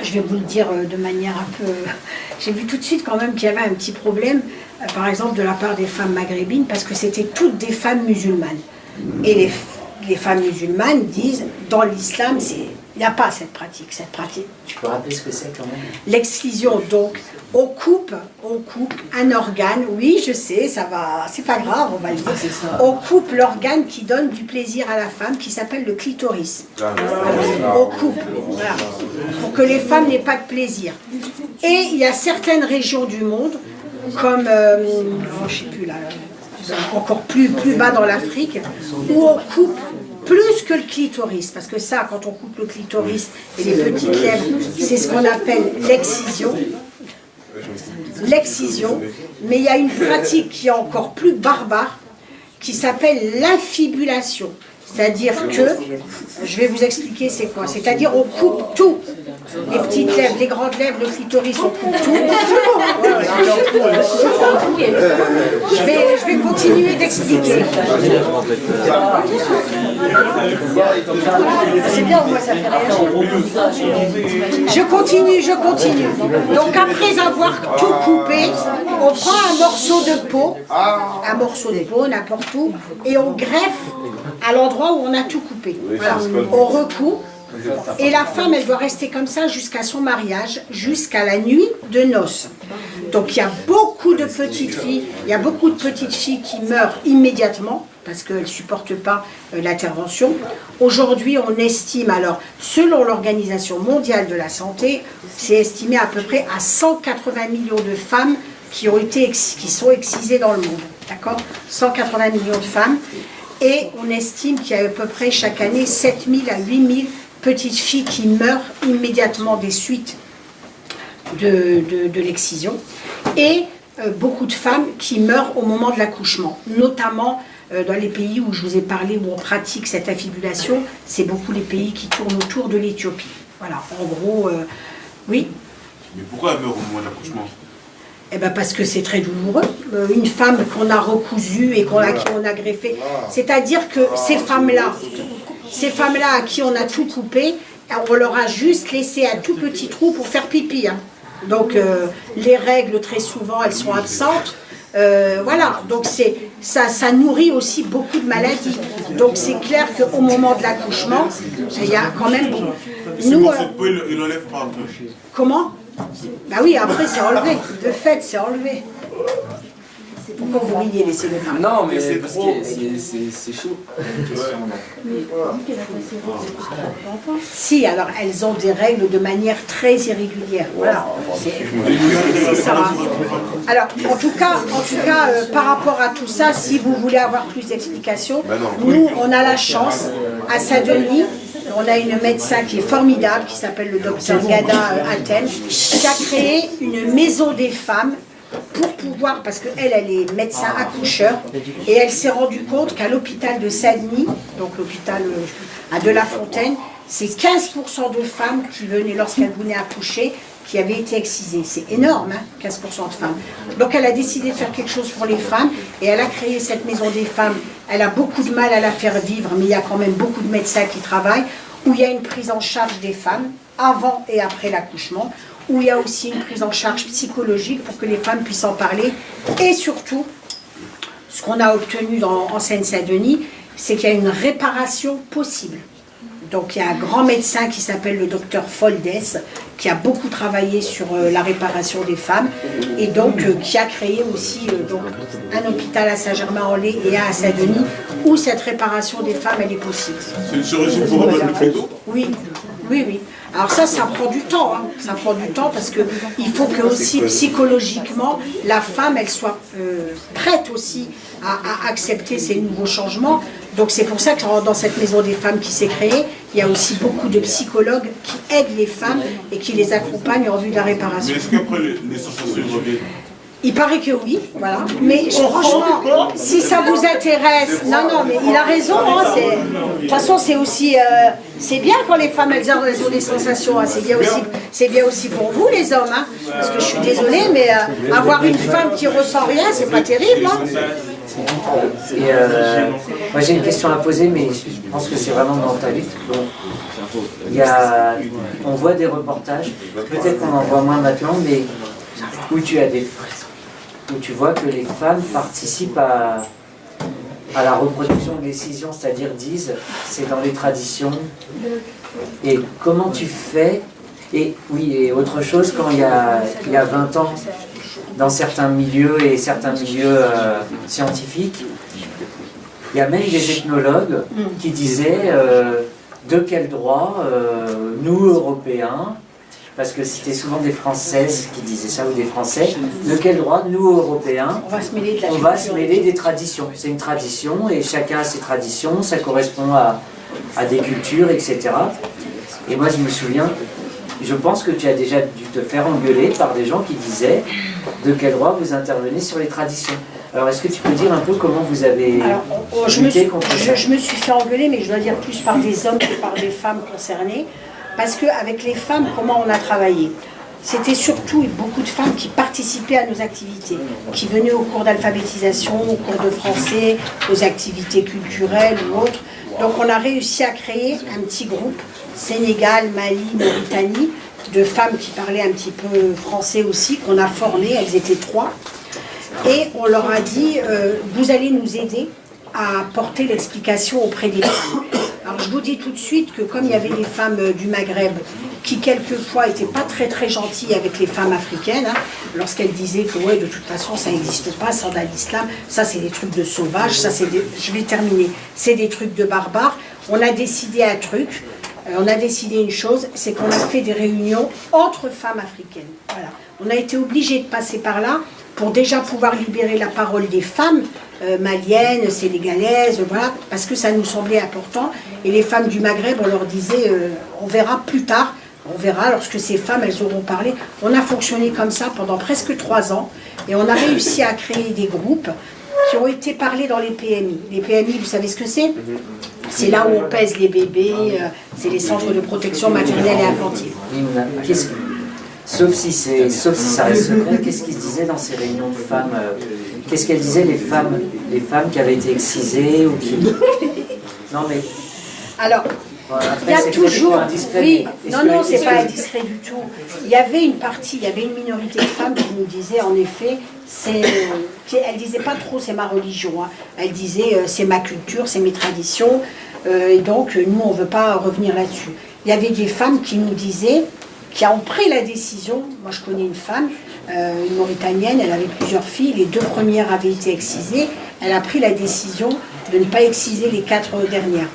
je vais vous le dire de manière un peu... J'ai vu tout de suite quand même qu'il y avait un petit problème, par exemple, de la part des femmes maghrébines, parce que c'était toutes des femmes musulmanes. Et les femmes musulmanes disent, dans l'islam, il n'y a pas cette pratique. Tu peux rappeler ce que c'est quand même? L'excision, donc, on coupe un organe, oui, je sais, ça va, c'est pas grave, on va le dire. On coupe l'organe qui donne du plaisir à la femme, qui s'appelle le clitoris. On coupe, voilà, pour que les femmes n'aient pas de plaisir. Et il y a certaines régions du monde, comme, je sais plus là, encore plus bas dans l'Afrique, où on coupe plus que le clitoris, parce que ça, quand on coupe le clitoris et les petites lèvres, c'est ce qu'on appelle l'excision. L'excision, mais il y a une pratique qui est encore plus barbare, qui s'appelle l'infibulation. C'est-à-dire que, je vais vous expliquer c'est quoi, c'est-à-dire on coupe tout, les petites lèvres, les grandes lèvres, le clitoris, on coupe tout. Je vais continuer d'expliquer. C'est bien, moi ça fait réagir. Je continue. Donc après avoir tout coupé, on prend un morceau de peau, n'importe où, et on greffe à l'endroit où on a tout coupé. Voilà. On recoupe. Et la femme, elle doit rester comme ça jusqu'à son mariage, jusqu'à la nuit de noces. Donc il y a beaucoup de petites filles, qui meurent immédiatement parce qu'elles ne supportent pas l'intervention. Aujourd'hui, on estime, alors, selon l'Organisation mondiale de la santé, c'est estimé à peu près à 180 millions de femmes qui sont excisées dans le monde. D'accord ? 180 millions de femmes. Et on estime qu'il y a à peu près chaque année 7000 à 8000 petites filles qui meurent immédiatement des suites de l'excision. Et beaucoup de femmes qui meurent au moment de l'accouchement, notamment dans les pays où je vous ai parlé, où on pratique cette infibulation, c'est beaucoup les pays qui tournent autour de l'Éthiopie. Voilà, en gros, oui. Mais pourquoi elle meurt au moment de l'accouchement ? Eh ben parce que c'est très douloureux. Une femme qu'on a recousue et qui on a greffé. C'est-à-dire que ces femmes-là à qui on a tout coupé, on leur a juste laissé un tout petit trou pour faire pipi. Hein. Donc les règles, très souvent, elles sont absentes. Voilà, donc ça nourrit aussi beaucoup de maladies. Donc c'est clair qu'au moment de l'accouchement, il y a quand même... Nous, il enlève pas un peu. Comment ? Bah oui, après c'est enlevé. De fait, c'est enlevé. Pourquoi vous riez, laissez-le parler. Non, mais parce que c'est chaud. Si, alors elles ont des règles de manière très irrégulière. Voilà, c'est ça. Alors, en tout cas, par rapport à tout ça, si vous voulez avoir plus d'explications, nous, on a la chance, à Saint-Denis, on a une médecin qui est formidable, qui s'appelle le docteur Gada Alten, qui a créé une maison des femmes pour pouvoir, parce qu'elle est médecin accoucheur, et elle s'est rendue compte qu'à l'hôpital de Saint-Denis, donc l'hôpital à Delafontaine, c'est 15% de femmes qui venaient, lorsqu'elles venaient accoucher, qui avaient été excisées. C'est énorme, hein, 15% de femmes. Donc elle a décidé de faire quelque chose pour les femmes, et elle a créé cette maison des femmes. Elle a beaucoup de mal à la faire vivre, mais il y a quand même beaucoup de médecins qui travaillent, où il y a une prise en charge des femmes, avant et après l'accouchement, où il y a aussi une prise en charge psychologique pour que les femmes puissent en parler. Et surtout, ce qu'on a obtenu en Seine-Saint-Denis, c'est qu'il y a une réparation possible. Donc il y a un grand médecin qui s'appelle le docteur Foldes, qui a beaucoup travaillé sur la réparation des femmes, et donc qui a créé aussi donc, un hôpital à Saint-Germain-en-Laye et un à Saint-Denis, où cette réparation des femmes, elle est possible. C'est une chirurgie pour remettre le photo ? Oui. Alors ça prend du temps, hein. Ça prend du temps parce qu'il faut que aussi psychologiquement, la femme, elle soit prête aussi à accepter ces nouveaux changements. Donc c'est pour ça que dans cette maison des femmes qui s'est créée, il y a aussi beaucoup de psychologues qui aident les femmes et qui les accompagnent en vue de la réparation. Mais est-ce qu'après les sensations reviennent ? Il paraît que oui, voilà. Mais franchement, si ça vous intéresse, non, mais il a raison. Hein, de toute façon, c'est aussi, c'est bien quand les femmes elles ont des sensations. Hein, c'est bien aussi pour vous les hommes. Hein, parce que je suis désolée, mais avoir une femme qui ressent rien, c'est pas terrible. Hein. Et moi j'ai une question à poser, mais je pense que c'est vraiment dans ta lutte. On voit des reportages, peut-être qu'on en voit moins maintenant, mais où tu vois que les femmes participent à la reproduction de décisions, c'est-à-dire disent, c'est dans les traditions. Et comment tu fais? Et oui, et autre chose, quand il y a 20 ans, dans certains milieux et certains milieux scientifiques, il y a même des ethnologues qui disaient de quel droit nous, Européens, parce que c'était souvent des Françaises qui disaient ça, ou des Français, de quel droit nous, Européens, on va se mêler des traditions. C'est une tradition et chacun a ses traditions, ça correspond à des cultures, etc. Et moi je me souviens, je pense que tu as déjà dû te faire engueuler par des gens qui disaient de quel droit vous intervenez sur les traditions. Alors est-ce que tu peux dire un peu comment vous avez lutté contre ça? Je me suis fait engueuler, mais je dois dire plus par des hommes que par des femmes concernées. Parce qu'avec les femmes, comment on a travaillé? C'était surtout beaucoup de femmes qui participaient à nos activités, qui venaient au cours d'alphabétisation, au cours de français, aux activités culturelles ou autres. Donc on a réussi à créer un petit groupe, Sénégal, Mali, Mauritanie, de femmes qui parlaient un petit peu français aussi, qu'on a formées, elles étaient 3. Et on leur a dit, vous allez nous aider à porter l'explication auprès des femmes. Alors je vous dis tout de suite que comme il y avait des femmes du Maghreb qui quelquefois n'étaient pas très très gentilles avec les femmes africaines, hein, lorsqu'elles disaient que ouais, de toute façon ça n'existe pas, ça dans l'islam, ça c'est des trucs de sauvages, ça c'est je vais terminer, c'est des trucs de barbares. On a décidé un truc, on a décidé une chose, c'est qu'on a fait des réunions entre femmes africaines. Voilà. On a été obligés de passer par là pour déjà pouvoir libérer la parole des femmes maliennes, sénégalaises, voilà, parce que ça nous semblait important. Et les femmes du Maghreb, on leur disait, on verra plus tard, on verra lorsque ces femmes, elles auront parlé. On a fonctionné comme ça pendant presque 3 ans, et on a réussi à créer des groupes qui ont été parlés dans les PMI. Les PMI, vous savez ce que c'est? C'est là où on pèse les bébés, c'est les centres de protection maternelle et infantile. Sauf si ça reste secret, qu'est-ce qui se disait dans ces réunions de femmes? Qu'est-ce qu'elles disaient les femmes qui avaient été excisées ou qui... Non mais... Alors, il y a toujours... Oui, non, c'est pas indiscret du tout. Il y avait une minorité de femmes qui nous disaient en effet, elle disait pas trop c'est ma religion, hein. Elle disait c'est ma culture, c'est mes traditions, et donc nous on veut pas revenir là-dessus. Il y avait des femmes qui nous disaient, qui ont pris la décision, moi je connais une femme, une Mauritanienne, elle avait plusieurs filles, les 2 premières avaient été excisées, elle a pris la décision de ne pas exciser les 4 dernières.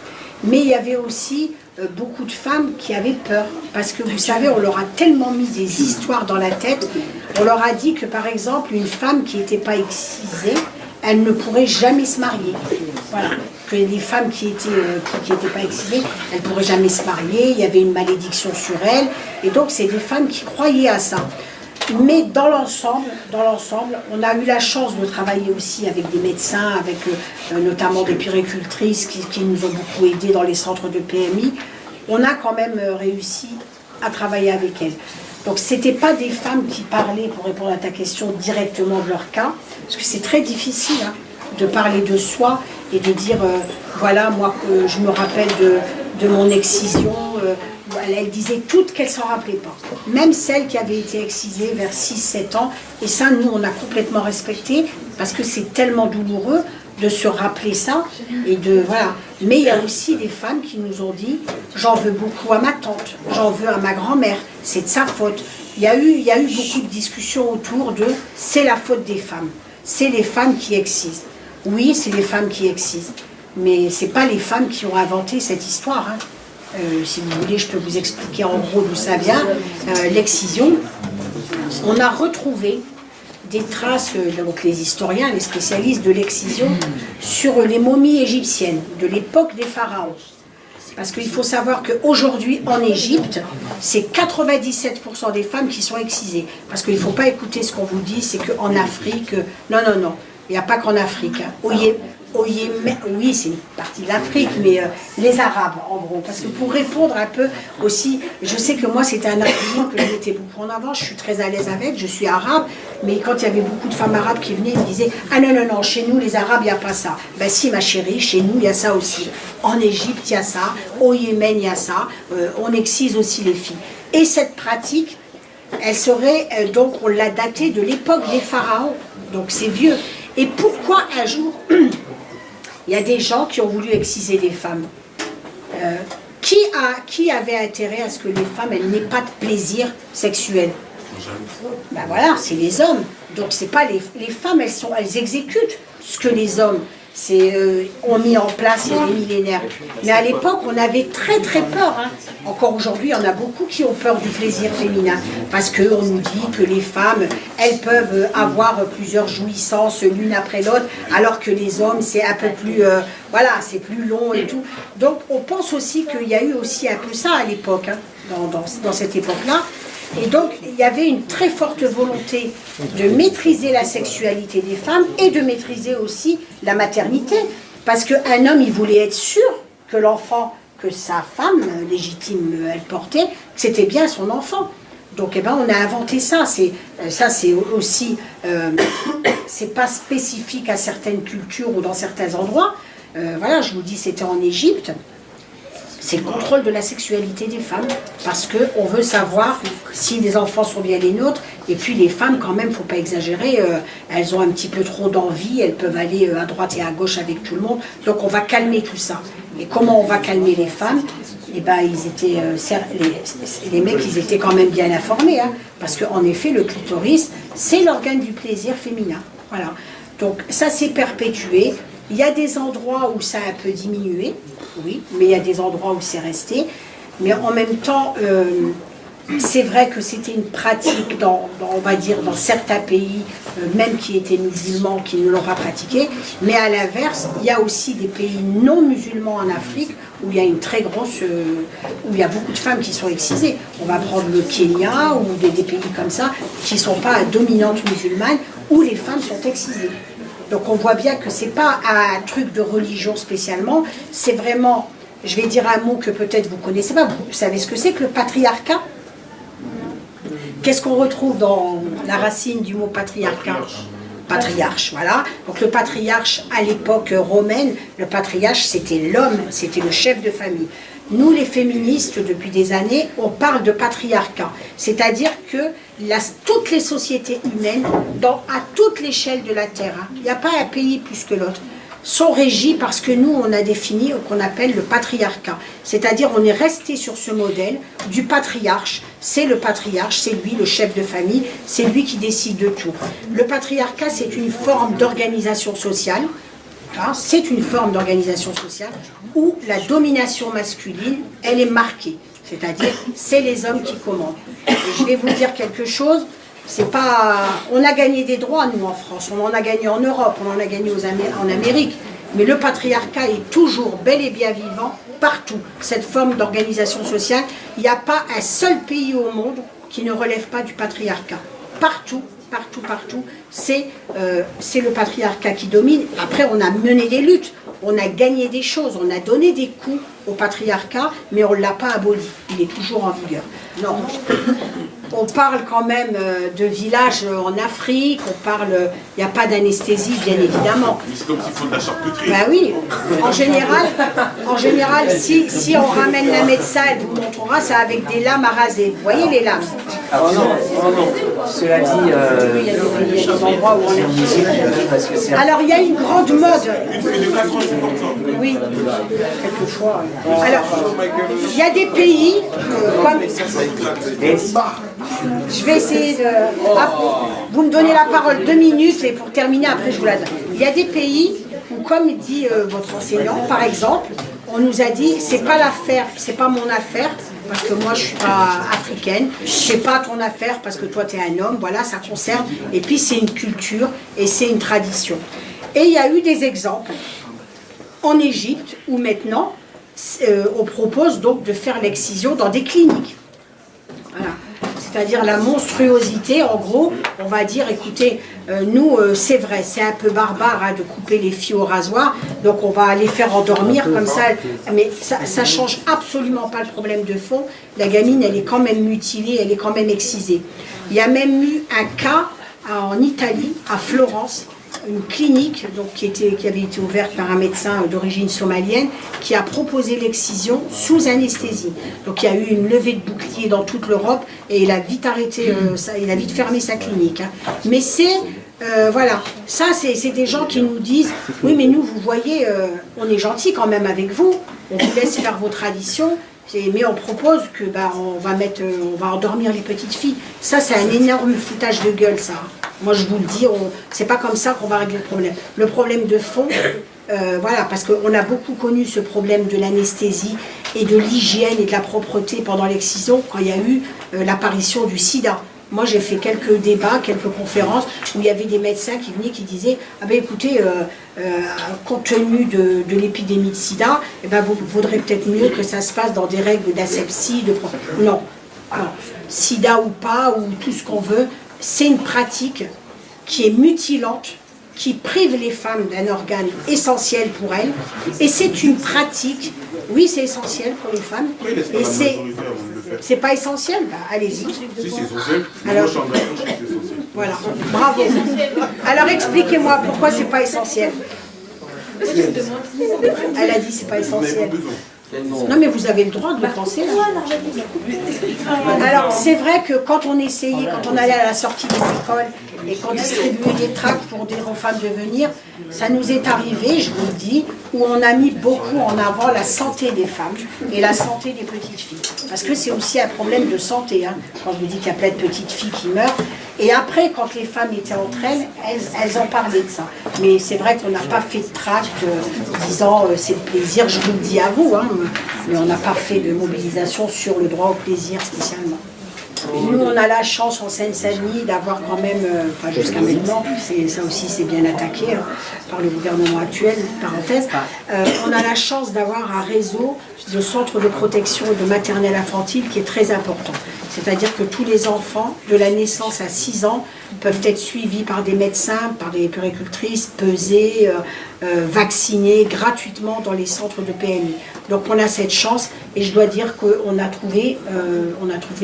Mais il y avait aussi beaucoup de femmes qui avaient peur, parce que vous savez, on leur a tellement mis des histoires dans la tête, on leur a dit que par exemple, une femme qui n'était pas excisée, elle ne pourrait jamais se marier. Voilà. Que les femmes qui étaient pas excisées, elles ne pourraient jamais se marier, il y avait une malédiction sur elles, et donc c'est des femmes qui croyaient à ça. Mais dans l'ensemble, on a eu la chance de travailler aussi avec des médecins, avec notamment des puéricultrices qui nous ont beaucoup aidés dans les centres de PMI. On a quand même réussi à travailler avec elles. Donc ce n'étaient pas des femmes qui parlaient, pour répondre à ta question, directement de leur cas, parce que c'est très difficile hein, de parler de soi et de dire, voilà, moi je me rappelle de mon excision. Elle disait toutes qu'elle ne s'en rappelait pas. Même celles qui avaient été excisées vers 6-7 ans. Et ça, nous, on a complètement respecté, parce que c'est tellement douloureux de se rappeler ça. Et voilà. Mais il y a aussi des femmes qui nous ont dit, j'en veux beaucoup à ma tante, j'en veux à ma grand-mère, c'est de sa faute. Il y a eu beaucoup de discussions autour de, c'est la faute des femmes. C'est les femmes qui excisent. Oui, c'est les femmes qui excisent. Mais ce n'est pas les femmes qui ont inventé cette histoire, hein. Si vous voulez, je peux vous expliquer en gros d'où ça vient. L'excision, on a retrouvé des traces, donc les historiens, les spécialistes de l'excision, sur les momies égyptiennes de l'époque des pharaons. Parce qu'il faut savoir qu'aujourd'hui, en Égypte, c'est 97% des femmes qui sont excisées. Parce qu'il ne faut pas écouter ce qu'on vous dit, c'est qu'en Afrique... Non, non, non. Il n'y a pas qu'en Afrique. Hein. Au Yémen, oui, c'est une partie de l'Afrique, mais les Arabes, en gros. Parce que pour répondre un peu aussi, je sais que moi, c'était un argument que je mettais beaucoup en avant, je suis très à l'aise avec, je suis arabe, mais quand il y avait beaucoup de femmes arabes qui venaient, ils me disaient « Ah non, non, non, chez nous, les Arabes, il n'y a pas ça. » Ben si, ma chérie, chez nous, il y a ça aussi. En Égypte, il y a ça. Au Yémen, il y a ça. On excise aussi les filles. Et cette pratique, elle serait, donc, on l'a datée de l'époque des pharaons. Donc, c'est vieux. Et pourquoi un jour... Il y a des gens qui ont voulu exciser des femmes. Qui avait intérêt à ce que les femmes n'aient pas de plaisir sexuel? Ben voilà, c'est les hommes. Donc c'est pas les femmes, elles exécutent ce que les hommes ont mis en place il y a des millénaires. Mais à l'époque, on avait très très peur. Hein. Encore aujourd'hui, il y en a beaucoup qui ont peur du plaisir féminin. Parce qu'on nous dit que les femmes, elles peuvent avoir plusieurs jouissances l'une après l'autre, alors que les hommes, c'est un peu plus... voilà, c'est plus long et tout. Donc on pense aussi qu'il y a eu aussi un peu ça à l'époque, hein, dans cette époque-là. Et donc, il y avait une très forte volonté de maîtriser la sexualité des femmes et de maîtriser aussi la maternité. Parce qu'un homme, il voulait être sûr que l'enfant, que sa femme légitime, elle portait, c'était bien son enfant. Donc, eh ben, on a inventé ça. Ça, c'est aussi, c'est pas spécifique à certaines cultures ou dans certains endroits. Voilà, je vous dis, c'était en Égypte. C'est le contrôle de la sexualité des femmes, parce qu'on veut savoir si les enfants sont bien les nôtres, et puis les femmes quand même, il ne faut pas exagérer, elles ont un petit peu trop d'envie, elles peuvent aller à droite et à gauche avec tout le monde, donc on va calmer tout ça. Et comment on va calmer les femmes? Eh ben, ils étaient, les mecs, ils étaient quand même bien informés, hein, parce qu'en effet, le clitoris, c'est l'organe du plaisir féminin. Voilà. Donc ça s'est perpétué. Il y a des endroits où ça a un peu diminué, oui, mais il y a des endroits où c'est resté. Mais en même temps, c'est vrai que c'était une pratique, on va dire, dans certains pays, même qui étaient musulmans, qui ne l'ont pas pratiqué. Mais à l'inverse, il y a aussi des pays non musulmans en Afrique où il y a une très grosse, où il y a beaucoup de femmes qui sont excisées. On va prendre le Kenya ou des pays comme ça, qui ne sont pas à dominante musulmane, où les femmes sont excisées. Donc on voit bien que ce n'est pas un truc de religion spécialement, c'est vraiment, je vais dire un mot que peut-être vous ne connaissez pas, vous savez ce que c'est que le patriarcat? Qu'est-ce qu'on retrouve dans la racine du mot patriarcat? Patriarche, voilà. Donc le patriarche, à l'époque romaine, le patriarche c'était l'homme, c'était le chef de famille. Nous les féministes, depuis des années, on parle de patriarcat. C'est-à-dire que toutes les sociétés humaines, à toute l'échelle de la Terre, il n'y a pas un pays plus que l'autre, sont régies parce que nous, on a défini ce qu'on appelle le patriarcat. C'est-à-dire on est resté sur ce modèle du patriarche. C'est le patriarche, c'est lui le chef de famille, c'est lui qui décide de tout. Le patriarcat, c'est une forme d'organisation sociale. C'est une forme d'organisation sociale où la domination masculine, elle est marquée. C'est-à-dire, c'est les hommes qui commandent. Et je vais vous dire quelque chose, c'est pas... On a gagné des droits, nous, en France, on en a gagné en Europe, on en a gagné en Amérique, mais le patriarcat est toujours bel et bien vivant partout. Cette forme d'organisation sociale, il n'y a pas un seul pays au monde qui ne relève pas du patriarcat. Partout, partout, partout, c'est le patriarcat qui domine. Après, on a mené des luttes, on a gagné des choses, on a donné des coups au patriarcat, mais on ne l'a pas aboli. Il est toujours en vigueur. Non. On parle quand même de villages en Afrique, il n'y a pas d'anesthésie, bien évidemment. Mais c'est comme s'ils font de la charcuterie. Ben oui, en général, si on ramène la médecin, elle vous montrera, c'est avec des lames à raser. Vous voyez les lames? Alors non. Cela dit, il y a des endroits où on est musique, parce que c'est... Alors il y a une grande mode. Une fille de 4 ans, c'est comme ça. Oui, quelquefois. Alors, il y a des pays comme... Je vais essayer de... vous me donnez la parole 2 minutes et pour terminer, après je vous la donne. Il y a des pays où, comme dit votre enseignant, par exemple, on nous a dit, c'est pas l'affaire, c'est pas mon affaire, parce que moi je suis pas africaine, c'est pas ton affaire parce que toi tu es un homme, voilà, ça concerne, et puis c'est une culture et c'est une tradition. Et il y a eu des exemples en Égypte où maintenant, on propose donc de faire l'excision dans des cliniques. Voilà. C'est-à-dire la monstruosité, en gros, on va dire, écoutez, nous, c'est vrai, c'est un peu barbare hein, de couper les filles au rasoir, donc on va les faire endormir comme ça, mais ça ne change absolument pas le problème de fond. La gamine, elle est quand même mutilée, elle est quand même excisée. Il y a même eu un cas en Italie, à Florence, une clinique donc, qui avait été ouverte par un médecin d'origine somalienne qui a proposé l'excision sous anesthésie. Donc il y a eu une levée de bouclier dans toute l'Europe et il a vite arrêté, il a vite fermé sa clinique. Hein. Mais c'est, voilà, ça c'est des gens qui nous disent, oui mais nous vous voyez, on est gentils quand même avec vous, on vous laisse faire vos traditions, mais on propose que on va endormir les petites filles. Ça c'est un énorme foutage de gueule ça. Moi, je vous le dis, c'est pas comme ça qu'on va régler le problème. Le problème de fond, voilà, parce qu'on a beaucoup connu ce problème de l'anesthésie et de l'hygiène et de la propreté pendant l'excision quand il y a eu l'apparition du sida. Moi, j'ai fait quelques débats, quelques conférences où il y avait des médecins qui venaient qui disaient « Ah ben écoutez, compte tenu de l'épidémie de sida, eh ben, vous vaudrait peut-être mieux que ça se fasse dans des règles d'asepsie, Non. Alors, sida ou pas, ou tout ce qu'on veut, c'est une pratique qui est mutilante, qui prive les femmes d'un organe essentiel pour elles. Et c'est une pratique, oui c'est essentiel pour les femmes, et c'est pas essentiel, allez-y. Si c'est essentiel, alors, moi je suis en d'accord, je sais que c'est essentiel. Voilà, bravo. Alors expliquez-moi pourquoi c'est pas essentiel. Elle a dit c'est pas essentiel. Non mais vous avez le droit de le penser là. Alors c'est vrai que quand on essayait, quand on allait à la sortie des écoles et qu'on distribuait des tracts pour dire aux femmes de venir, ça nous est arrivé, je vous le dis, où on a mis beaucoup en avant la santé des femmes et la santé des petites filles. Parce que c'est aussi un problème de santé, hein, quand je vous dis qu'il y a plein de petites filles qui meurent. Et après, quand les femmes étaient entre elles, elles en parlaient de ça. Mais c'est vrai qu'on n'a pas fait de tract disant c'est le plaisir, je vous le dis à vous, hein, mais on n'a pas fait de mobilisation sur le droit au plaisir spécialement. Nous, on a la chance en Seine-Saint-Denis d'avoir quand même, enfin jusqu'à maintenant, ça aussi c'est bien attaqué hein, par le gouvernement actuel, parenthèse, on a la chance d'avoir un réseau de centres de protection et de maternelle infantile qui est très important. C'est-à-dire que tous les enfants, de la naissance à 6 ans, peuvent être suivis par des médecins, par des puéricultrices, pesés, vaccinés gratuitement dans les centres de PMI. Donc on a cette chance et je dois dire qu'on a trouvé,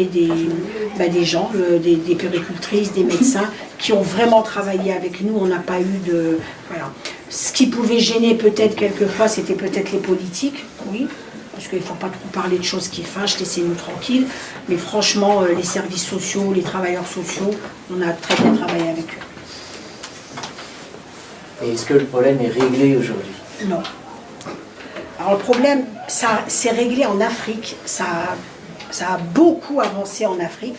des gens, des puéricultrices, des médecins qui ont vraiment travaillé avec nous. On n'a pas eu de... Voilà. Ce qui pouvait gêner peut-être quelquefois, c'était peut-être les politiques, oui. Parce qu'il ne faut pas trop parler de choses qui fâchent, laissez-nous tranquilles. Mais franchement, les services sociaux, les travailleurs sociaux, on a très bien travaillé avec eux. Et est-ce que le problème est réglé aujourd'hui? Non. Alors le problème, ça c'est réglé en Afrique. Ça a beaucoup avancé en Afrique.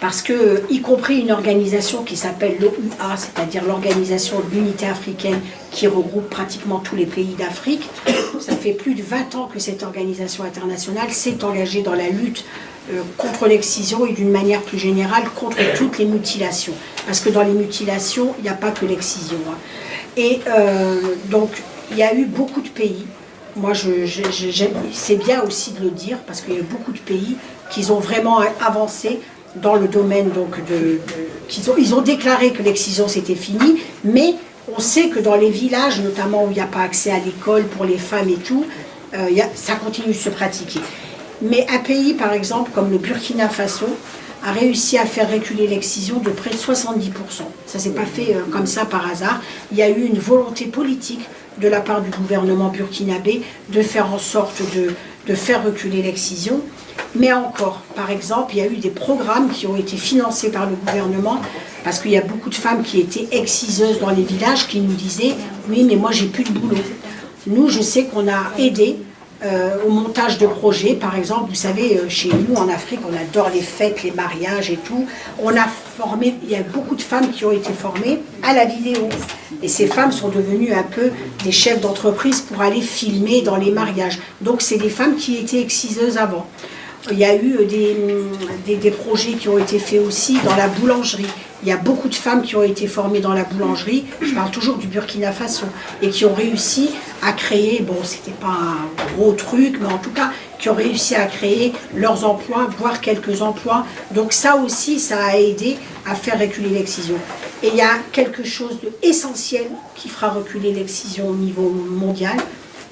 Parce que, y compris une organisation qui s'appelle l'OUA, c'est-à-dire l'Organisation de l'Unité africaine, qui regroupe pratiquement tous les pays d'Afrique, ça fait plus de 20 ans que cette organisation internationale s'est engagée dans la lutte contre l'excision et d'une manière plus générale contre toutes les mutilations. Parce que dans les mutilations, il n'y a pas que l'excision. Hein. Et donc, il y a eu beaucoup de pays. Moi, c'est bien aussi de le dire, parce qu'il y a eu beaucoup de pays qui ont vraiment avancé dans le domaine donc ils ont déclaré que l'excision c'était fini, mais on sait que dans les villages, notamment où il n'y a pas accès à l'école pour les femmes et tout, ça continue de se pratiquer. Mais un pays par exemple comme le Burkina Faso a réussi à faire reculer l'excision de près de 70%. Ça s'est pas fait comme ça par hasard. Il y a eu une volonté politique de la part du gouvernement burkinabé de faire en sorte de faire reculer l'excision. Mais encore, par exemple, il y a eu des programmes qui ont été financés par le gouvernement parce qu'il y a beaucoup de femmes qui étaient exciseuses dans les villages qui nous disaient « Oui, mais moi, j'ai plus de boulot. » Nous, je sais qu'on a aidé au montage de projets. Par exemple, vous savez, chez nous, en Afrique, on adore les fêtes, les mariages et tout. On a formé, il y a beaucoup de femmes qui ont été formées à la vidéo. Et ces femmes sont devenues un peu des chefs d'entreprise pour aller filmer dans les mariages. Donc, c'est des femmes qui étaient exciseuses avant. Il y a eu des projets qui ont été faits aussi dans la boulangerie. Il y a beaucoup de femmes qui ont été formées dans la boulangerie, je parle toujours du Burkina Faso, et qui ont réussi à créer, bon, c'était pas un gros truc, mais en tout cas, qui ont réussi à créer leurs emplois, voire quelques emplois. Donc ça aussi, ça a aidé à faire reculer l'excision. Et il y a quelque chose d'essentiel qui fera reculer l'excision au niveau mondial,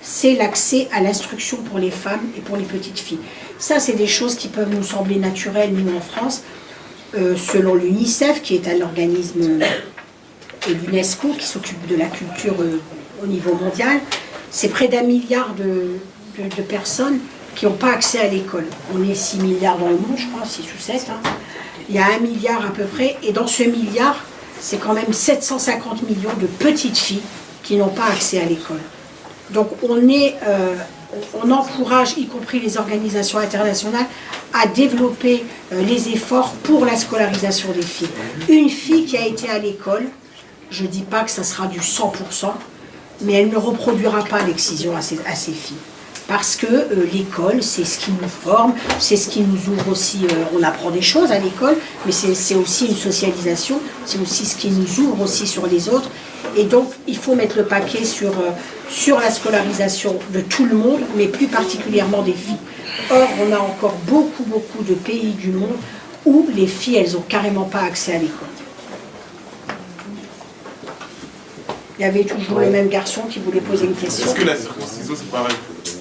c'est l'accès à l'instruction pour les femmes et pour les petites filles. Ça, c'est des choses qui peuvent nous sembler naturelles, nous, en France. Selon l'UNICEF, qui est un organisme, et l'UNESCO, qui s'occupe de la culture au niveau mondial, c'est près d'1 milliard de personnes qui n'ont pas accès à l'école. On est 6 milliards dans le monde, je crois, 6 ou 7. Hein. Il y a 1 milliard à peu près, et dans ce milliard, c'est quand même 750 millions de petites filles qui n'ont pas accès à l'école. Donc on encourage, y compris les organisations internationales, à développer les efforts pour la scolarisation des filles. Une fille qui a été à l'école, je ne dis pas que ça sera du 100%, mais elle ne reproduira pas l'excision à ses filles. Parce que l'école, c'est ce qui nous forme, c'est ce qui nous ouvre aussi, on apprend des choses à l'école, mais c'est aussi une socialisation, c'est aussi ce qui nous ouvre aussi sur les autres. Et donc, il faut mettre le paquet sur la scolarisation de tout le monde, mais plus particulièrement des filles. Or, on a encore beaucoup de pays du monde où les filles, elles n'ont carrément pas accès à l'école. Il y avait toujours le même garçon qui voulait poser une question. Est-ce que la circoncision, c'est pareil?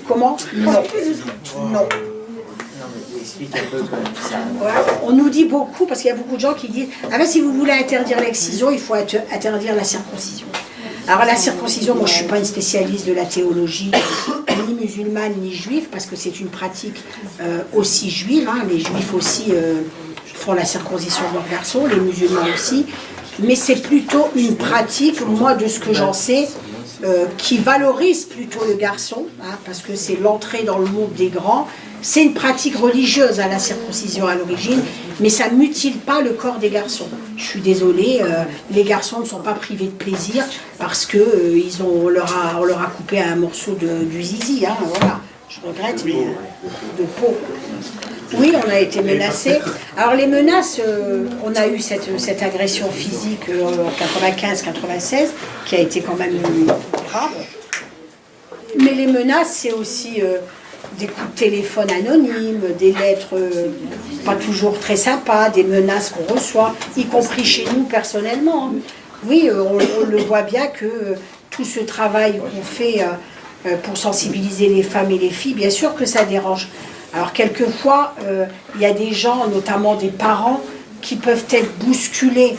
Comment? Non. Non. Explique un peu comme ça. Ouais. On nous dit beaucoup, parce qu'il y a beaucoup de gens qui disent « Ah ben si vous voulez interdire l'excision, il faut interdire la circoncision. » Alors la circoncision, moi je ne suis pas une spécialiste de la théologie, ni musulmane, ni juive, parce que c'est une pratique aussi juive. Hein. Les juifs aussi font la circoncision de leurs garçons, les musulmans aussi. Mais c'est plutôt une pratique, moi de ce que j'en sais, qui valorise plutôt le garçon, hein, parce que c'est l'entrée dans le monde des grands. C'est une pratique religieuse à la circoncision à l'origine, mais ça ne mutile pas le corps des garçons. Je suis désolée, les garçons ne sont pas privés de plaisir parce que on leur a coupé un morceau du zizi. Hein, voilà. Je regrette, mais de peau. Oui, on a été menacés. Alors les menaces, on a eu cette agression physique en 95-96, qui a été quand même grave. Mais les menaces, c'est aussi des coups de téléphone anonymes, des lettres pas toujours très sympas, des menaces qu'on reçoit, y compris chez nous personnellement. Oui, on le voit bien que tout ce travail qu'on fait pour sensibiliser les femmes et les filles, bien sûr que ça dérange. Alors quelquefois, il y a des gens, notamment des parents, qui peuvent être bousculés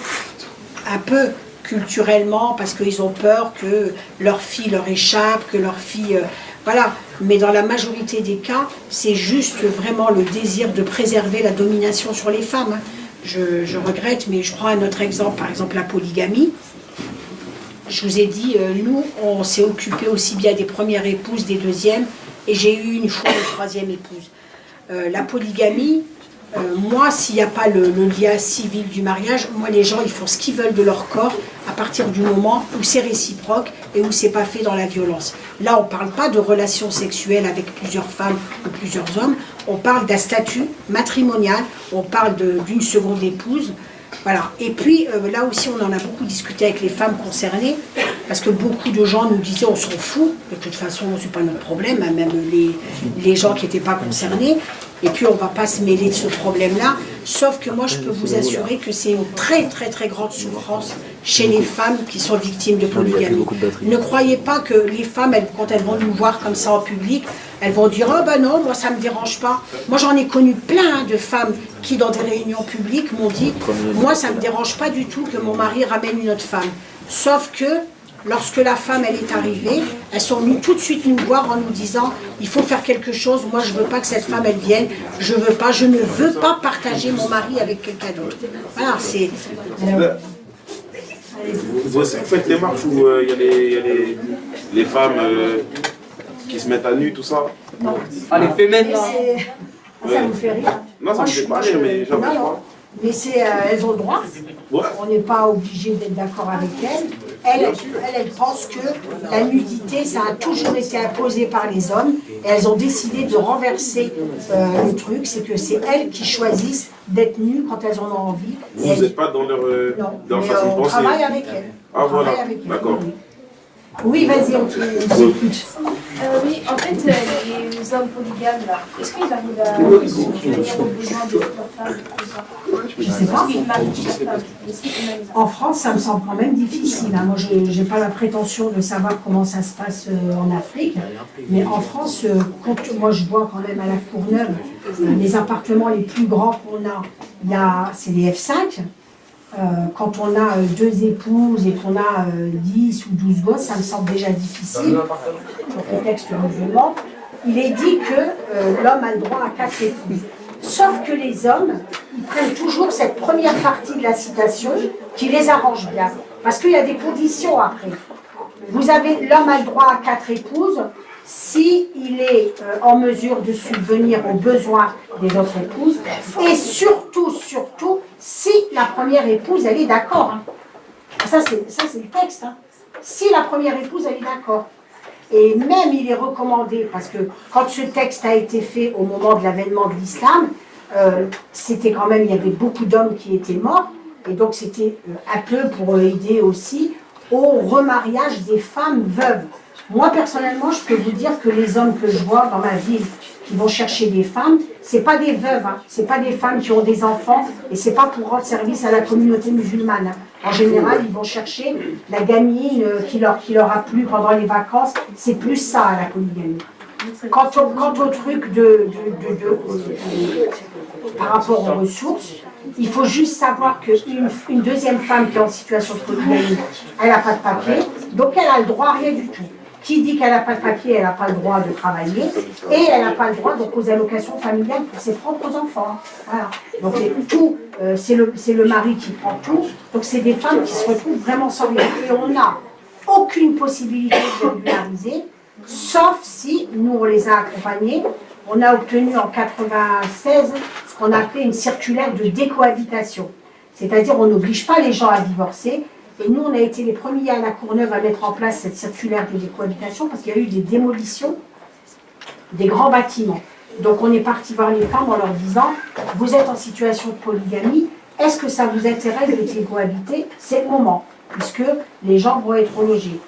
un peu culturellement parce qu'ils ont peur que leur fille leur échappe, que leur fille... voilà. Mais dans la majorité des cas, c'est juste vraiment le désir de préserver la domination sur les femmes. Je regrette, mais je prends un autre exemple, par exemple la polygamie. Je vous ai dit, nous, on s'est occupé aussi bien des premières épouses, des deuxièmes, et j'ai eu une fois une troisième épouse. La polygamie, moi, s'il n'y a pas le lien civil du mariage, moi, les gens, ils font ce qu'ils veulent de leur corps à partir du moment où c'est réciproque et où c'est pas fait dans la violence. Là, on ne parle pas de relations sexuelles avec plusieurs femmes ou plusieurs hommes, on parle d'un statut matrimonial, on parle d'une seconde épouse. Voilà. Et puis, là aussi, on en a beaucoup discuté avec les femmes concernées, parce que beaucoup de gens nous disaient, on s'en fout, de toute façon, ce n'est pas notre problème, hein, même les gens qui n'étaient pas concernés, et puis on ne va pas se mêler de ce problème-là, sauf que moi, je peux vous assurer que c'est une très, très, très grande souffrance chez les femmes qui sont victimes de polygamie. Ne croyez pas que les femmes, quand elles vont nous voir comme ça en public, elles vont dire « Oh ben non, moi ça ne me dérange pas ». Moi j'en ai connu plein de femmes qui dans des réunions publiques m'ont dit « Moi ça ne me dérange pas du tout que mon mari ramène une autre femme ». Sauf que lorsque la femme elle est arrivée, elles sont venues tout de suite nous voir en nous disant « Il faut faire quelque chose, moi je ne veux pas que cette femme elle vienne, je ne veux pas partager mon mari avec quelqu'un d'autre ». Voilà, c'est... Vous faites des marches où il y a les femmes qui se mettent à nu, tout ça? Ah, les femmes. Ça vous fait rire? Non, ça me fait pas rire, mais j'en sais pas. Mais elles ont le droit. Ouais. On n'est pas obligé d'être d'accord avec elles. elle pense que la nudité, ça a toujours été imposé par les hommes, et elles ont décidé de renverser le truc, c'est que c'est elles qui choisissent d'être nues quand elles en ont envie. Vous n'êtes pas dans leur, non, dans leur mais façon de on penser. travaille avec elles. Ah voilà, d'accord. Oui, vas-y, on t'écoute. Oui, en fait, les hommes polygames, là, est-ce qu'ils arrivent à subvenir aux besoins de leurs femmes? Je sais pas. Est-ce qu'ils marient chaque femme? Est-ce qu'ils humanisent? En France, ça me semble quand même difficile. Moi, je n'ai pas la prétention de savoir comment ça se passe en Afrique. Mais en France, moi, je vois quand même à la Courneuve, les appartements les plus grands qu'on a, c'est les F5. Quand on a 2 épouses et qu'on a 10 ou 12 gosses, ça me semble déjà difficile. Dans le texte musulman, il est dit que l'homme a le droit à 4 épouses. Sauf que les hommes, ils prennent toujours cette première partie de la citation qui les arrange bien. Parce qu'il y a des conditions après. L'homme a le droit à 4 épouses s'il est en mesure de subvenir aux besoins des autres épouses, et surtout, si la première épouse, elle est d'accord. Ça, c'est le texte. Si la première épouse, elle est d'accord. Et même, il est recommandé, parce que quand ce texte a été fait au moment de l'avènement de l'islam, c'était quand même, il y avait beaucoup d'hommes qui étaient morts, et donc c'était un peu pour aider aussi au remariage des femmes veuves. Moi, personnellement, je peux vous dire que les hommes que je vois dans ma ville qui vont chercher des femmes, c'est pas des veuves, c'est pas des femmes qui ont des enfants, et c'est pas pour rendre service à la communauté musulmane. En général, ils vont chercher la gamine qui leur a plu pendant les vacances, c'est plus ça, la polygamie. Quant au truc par rapport aux ressources, il faut juste savoir qu'une deuxième femme qui est en situation de polygamie, elle n'a pas de papier, donc elle a le droit à rien du tout. Qui dit qu'elle n'a pas de papier, elle n'a pas le droit de travailler, et elle n'a pas le droit donc aux allocations familiales pour ses propres enfants. Voilà. Donc tout, c'est le mari qui prend tout, donc c'est des femmes qui se retrouvent vraiment sans rien. Et on n'a aucune possibilité de régulariser, sauf si nous on les a accompagnés. On a obtenu en 1996 ce qu'on appelait une circulaire de décohabitation. C'est-à-dire on n'oblige pas les gens à divorcer. Et nous, on a été les premiers à la Courneuve à mettre en place cette circulaire de décohabitation parce qu'il y a eu des démolitions des grands bâtiments. Donc on est parti voir les femmes en leur disant « Vous êtes en situation de polygamie, est-ce que ça vous intéresse de décohabiter? C'est le moment, puisque les gens vont être logés. »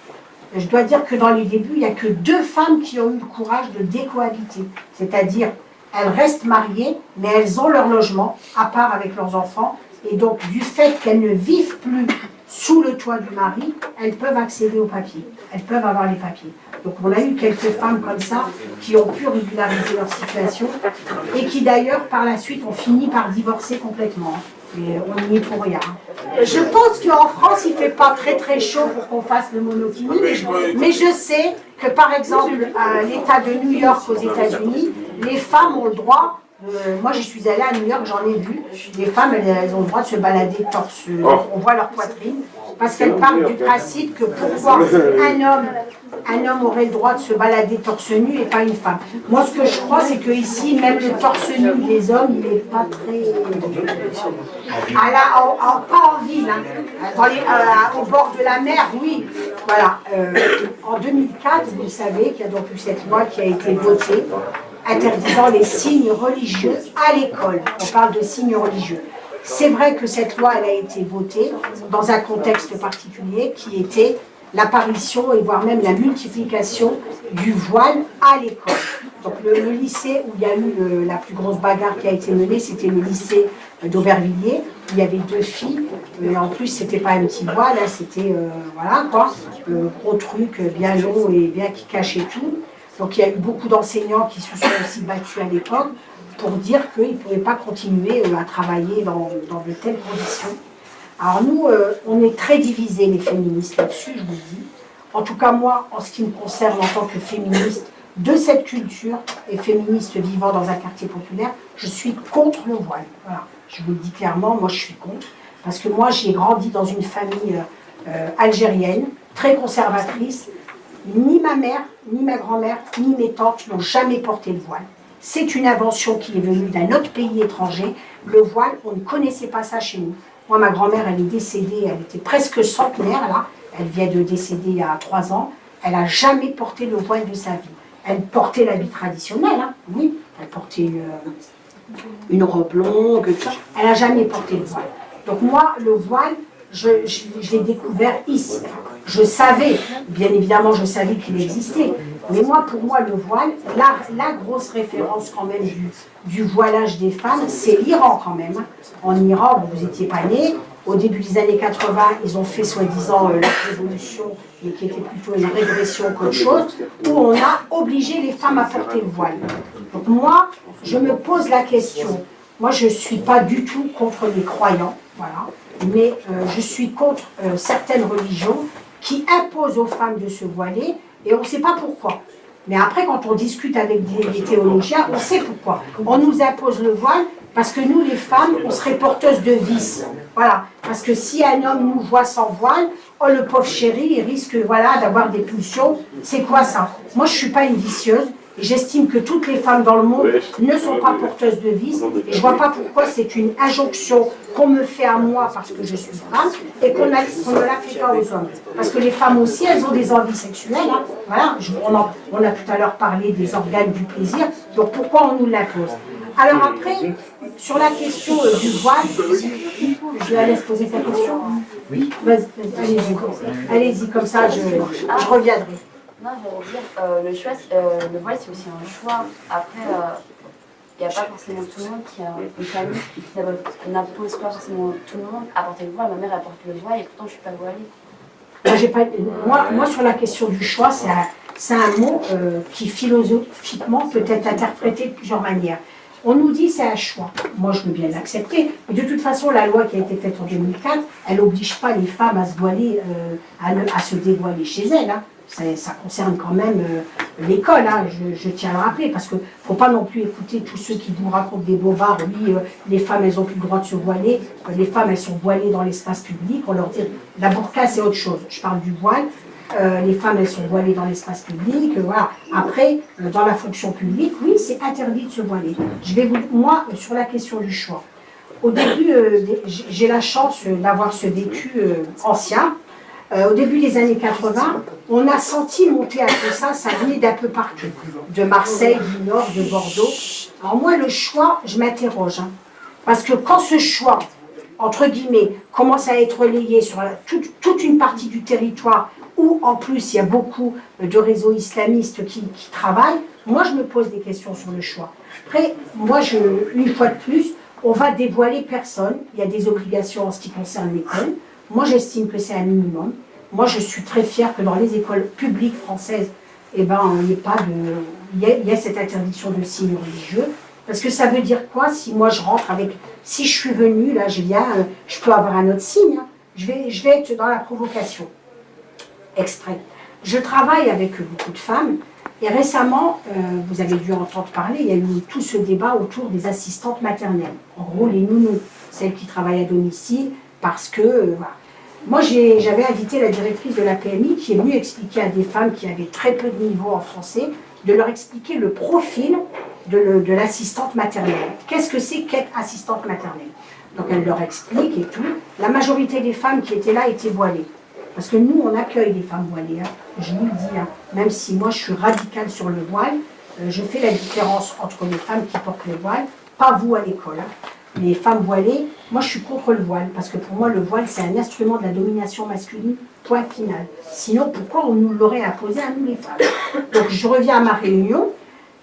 Je dois dire que dans les débuts, il n'y a que 2 femmes qui ont eu le courage de décohabiter. C'est-à-dire, elles restent mariées, mais elles ont leur logement, à part avec leurs enfants. Et donc, du fait qu'elles ne vivent plus sous le toit du mari, elles peuvent accéder aux papiers. Elles peuvent avoir les papiers. Donc, on a eu quelques femmes comme ça qui ont pu régulariser leur situation et qui, d'ailleurs, par la suite, ont fini par divorcer complètement. Mais on n'y est pour rien. Je pense qu'en France, il ne fait pas très très chaud pour qu'on fasse le monokini, mais je sais que, par exemple, à l'État de New York aux États-Unis, les femmes ont le droit. Moi, j'y suis allée à New York, j'en ai vu. Les femmes, elles ont le droit de se balader torse. On voit leur poitrine. Parce qu'elles parlent du principe que pourquoi un homme aurait le droit de se balader torse nu et pas une femme. Moi, ce que je crois, c'est qu'ici, même le torse nu des hommes, il n'est pas très... pas en ville, au bord de la mer, oui. Voilà. En 2004, vous savez qu'il y a donc eu cette loi qui a été votée interdisant les signes religieux à l'école. On parle de signes religieux. C'est vrai que cette loi elle a été votée dans un contexte particulier qui était l'apparition et voire même la multiplication du voile à l'école. Donc le lycée où il y a eu la plus grosse bagarre qui a été menée, c'était le lycée d'Aubervilliers, où il y avait 2 filles, et en plus c'était pas un petit voile, là c'était voilà quoi, gros truc bien long et bien qui cachait tout. Donc il y a eu beaucoup d'enseignants qui se sont aussi battus à l'époque pour dire qu'ils ne pouvaient pas continuer à travailler dans de telles conditions. Alors nous, on est très divisés les féministes là-dessus, je vous le dis. En tout cas moi, en ce qui me concerne en tant que féministe de cette culture et féministe vivant dans un quartier populaire, je suis contre le voile. Voilà. Je vous le dis clairement, moi je suis contre. Parce que moi j'ai grandi dans une famille algérienne, très conservatrice. Ni ma mère, ni ma grand-mère, ni mes tantes n'ont jamais porté le voile. C'est une invention qui est venue d'un autre pays étranger. Le voile, on ne connaissait pas ça chez nous. Moi, ma grand-mère, elle est décédée, elle était presque centenaire, là. Elle vient de décéder il y a 3 ans. Elle n'a jamais porté le voile de sa vie. Elle portait l'habit traditionnel, hein, oui. Elle portait une robe longue, tout ça. Elle n'a jamais porté le voile. Donc moi, le voile, je l'ai découvert ici. Je savais, bien évidemment, je savais qu'il existait. Mais moi, pour moi, le voile, la grosse référence quand même du voilage des femmes, c'est l'Iran quand même. En Iran, vous n'étiez pas nés. Au début des années 80, ils ont fait soi-disant la révolution, mais qui était plutôt une régression qu'autre chose, où on a obligé les femmes à porter le voile. Donc moi, je me pose la question. Moi, je ne suis pas du tout contre les croyants, voilà, mais je suis contre certaines religions qui imposent aux femmes de se voiler, et on ne sait pas pourquoi. Mais après, quand on discute avec des théologiens, on sait pourquoi. On nous impose le voile parce que nous, les femmes, on serait porteuses de vices. Voilà. Parce que si un homme nous voit sans voile, oh, le pauvre chéri, il risque voilà, d'avoir des pulsions. C'est quoi ça? Moi, je ne suis pas une vicieuse. J'estime que toutes les femmes dans le monde ne sont pas porteuses de vices. Et je ne vois pas pourquoi c'est une injonction qu'on me fait à moi parce que je suis femme et qu'on ne la fait pas aux hommes. Parce que les femmes aussi, elles ont des envies sexuelles. Hein. Voilà. On a tout à l'heure parlé des organes du plaisir. Donc pourquoi on nous l'impose? Alors après, sur la question du voile, je la laisse poser sa question. Oui. Vas-y, allez-y, comme ça je reviendrai. Non, j'allais dire, le choix, le voile, c'est aussi un choix. Après, il n'y a pas forcément tout le monde qui a une famille qui n'impose pas forcément tout le monde à porter le voile. Ma mère, elle porte le voile et pourtant, je ne suis pas voilée. Moi, sur la question du choix, c'est un mot qui, philosophiquement, peut être interprété de plusieurs manières. On nous dit c'est un choix. Moi, je veux bien l'accepter. Mais de toute façon, la loi qui a été faite en 2004, elle n'oblige pas les femmes à se voiler, à se dévoiler chez elles. Hein. Ça concerne quand même l'école, hein, je tiens à le rappeler, parce qu'il ne faut pas non plus écouter tous ceux qui vous racontent des bobards. Oui, les femmes, elles n'ont plus le droit de se voiler. Les femmes, elles sont voilées dans l'espace public. On leur dit, la burqa, c'est autre chose. Je parle du voile. Les femmes, elles sont voilées dans l'espace public. Voilà. Après, dans la fonction publique, oui, c'est interdit de se voiler. Moi, sur la question du choix, au début, j'ai la chance d'avoir ce vécu ancien. Au début des années 80, on a senti monter un peu ça venait d'un peu partout, de Marseille, du Nord, de Bordeaux. Alors moi, le choix, je m'interroge, hein, parce que quand ce choix, entre guillemets, commence à être relayé sur toute une partie du territoire, où en plus il y a beaucoup de réseaux islamistes qui travaillent, moi je me pose des questions sur le choix. Après, moi, une fois de plus, on va dévoiler personne, il y a des obligations en ce qui concerne l'école. Moi, j'estime que c'est un minimum. Moi, je suis très fière que dans les écoles publiques françaises, il y a cette interdiction de signes religieux. Parce que ça veut dire quoi si moi je rentre avec... Si je suis venue, là, je peux avoir un autre signe. Hein. Je vais être dans la provocation. Extrait. Je travaille avec beaucoup de femmes. Et récemment, vous avez dû entendre parler, il y a eu tout ce débat autour des assistantes maternelles. En gros, les nounous, celles qui travaillent à domicile, parce que... voilà. Moi, j'avais invité la directrice de la PMI qui est venue expliquer à des femmes qui avaient très peu de niveau en français, de leur expliquer le profil de l'assistante maternelle. Qu'est-ce que c'est qu'être assistante maternelle? Donc elle leur explique et tout. La majorité des femmes qui étaient là étaient voilées. Parce que nous, on accueille les femmes voilées. Hein. Je vous le dis, hein. Même si moi je suis radicale sur le voile, je fais la différence entre les femmes qui portent le voile, pas vous à l'école. Hein. Les femmes voilées, moi je suis contre le voile, parce que pour moi le voile c'est un instrument de la domination masculine, point final. Sinon pourquoi on nous l'aurait imposé à nous les femmes? Donc je reviens à ma réunion,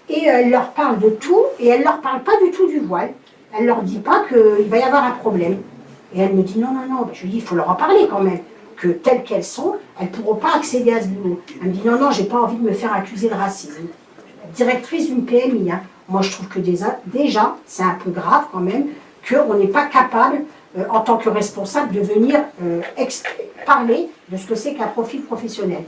et elle leur parle de tout, et elle leur parle pas du tout du voile. Elle leur dit pas qu'il va y avoir un problème. Et elle me dit non. Je lui dis il faut leur en parler quand même, que telles qu'elles sont, elles ne pourront pas accéder à ce boulot. Elle me dit non, j'ai pas envie de me faire accuser de racisme. Directrice d'une PMI, hein. Moi je trouve que déjà c'est un peu grave quand même, qu'on n'est pas capable, en tant que responsable, de venir parler de ce que c'est qu'un profil professionnel.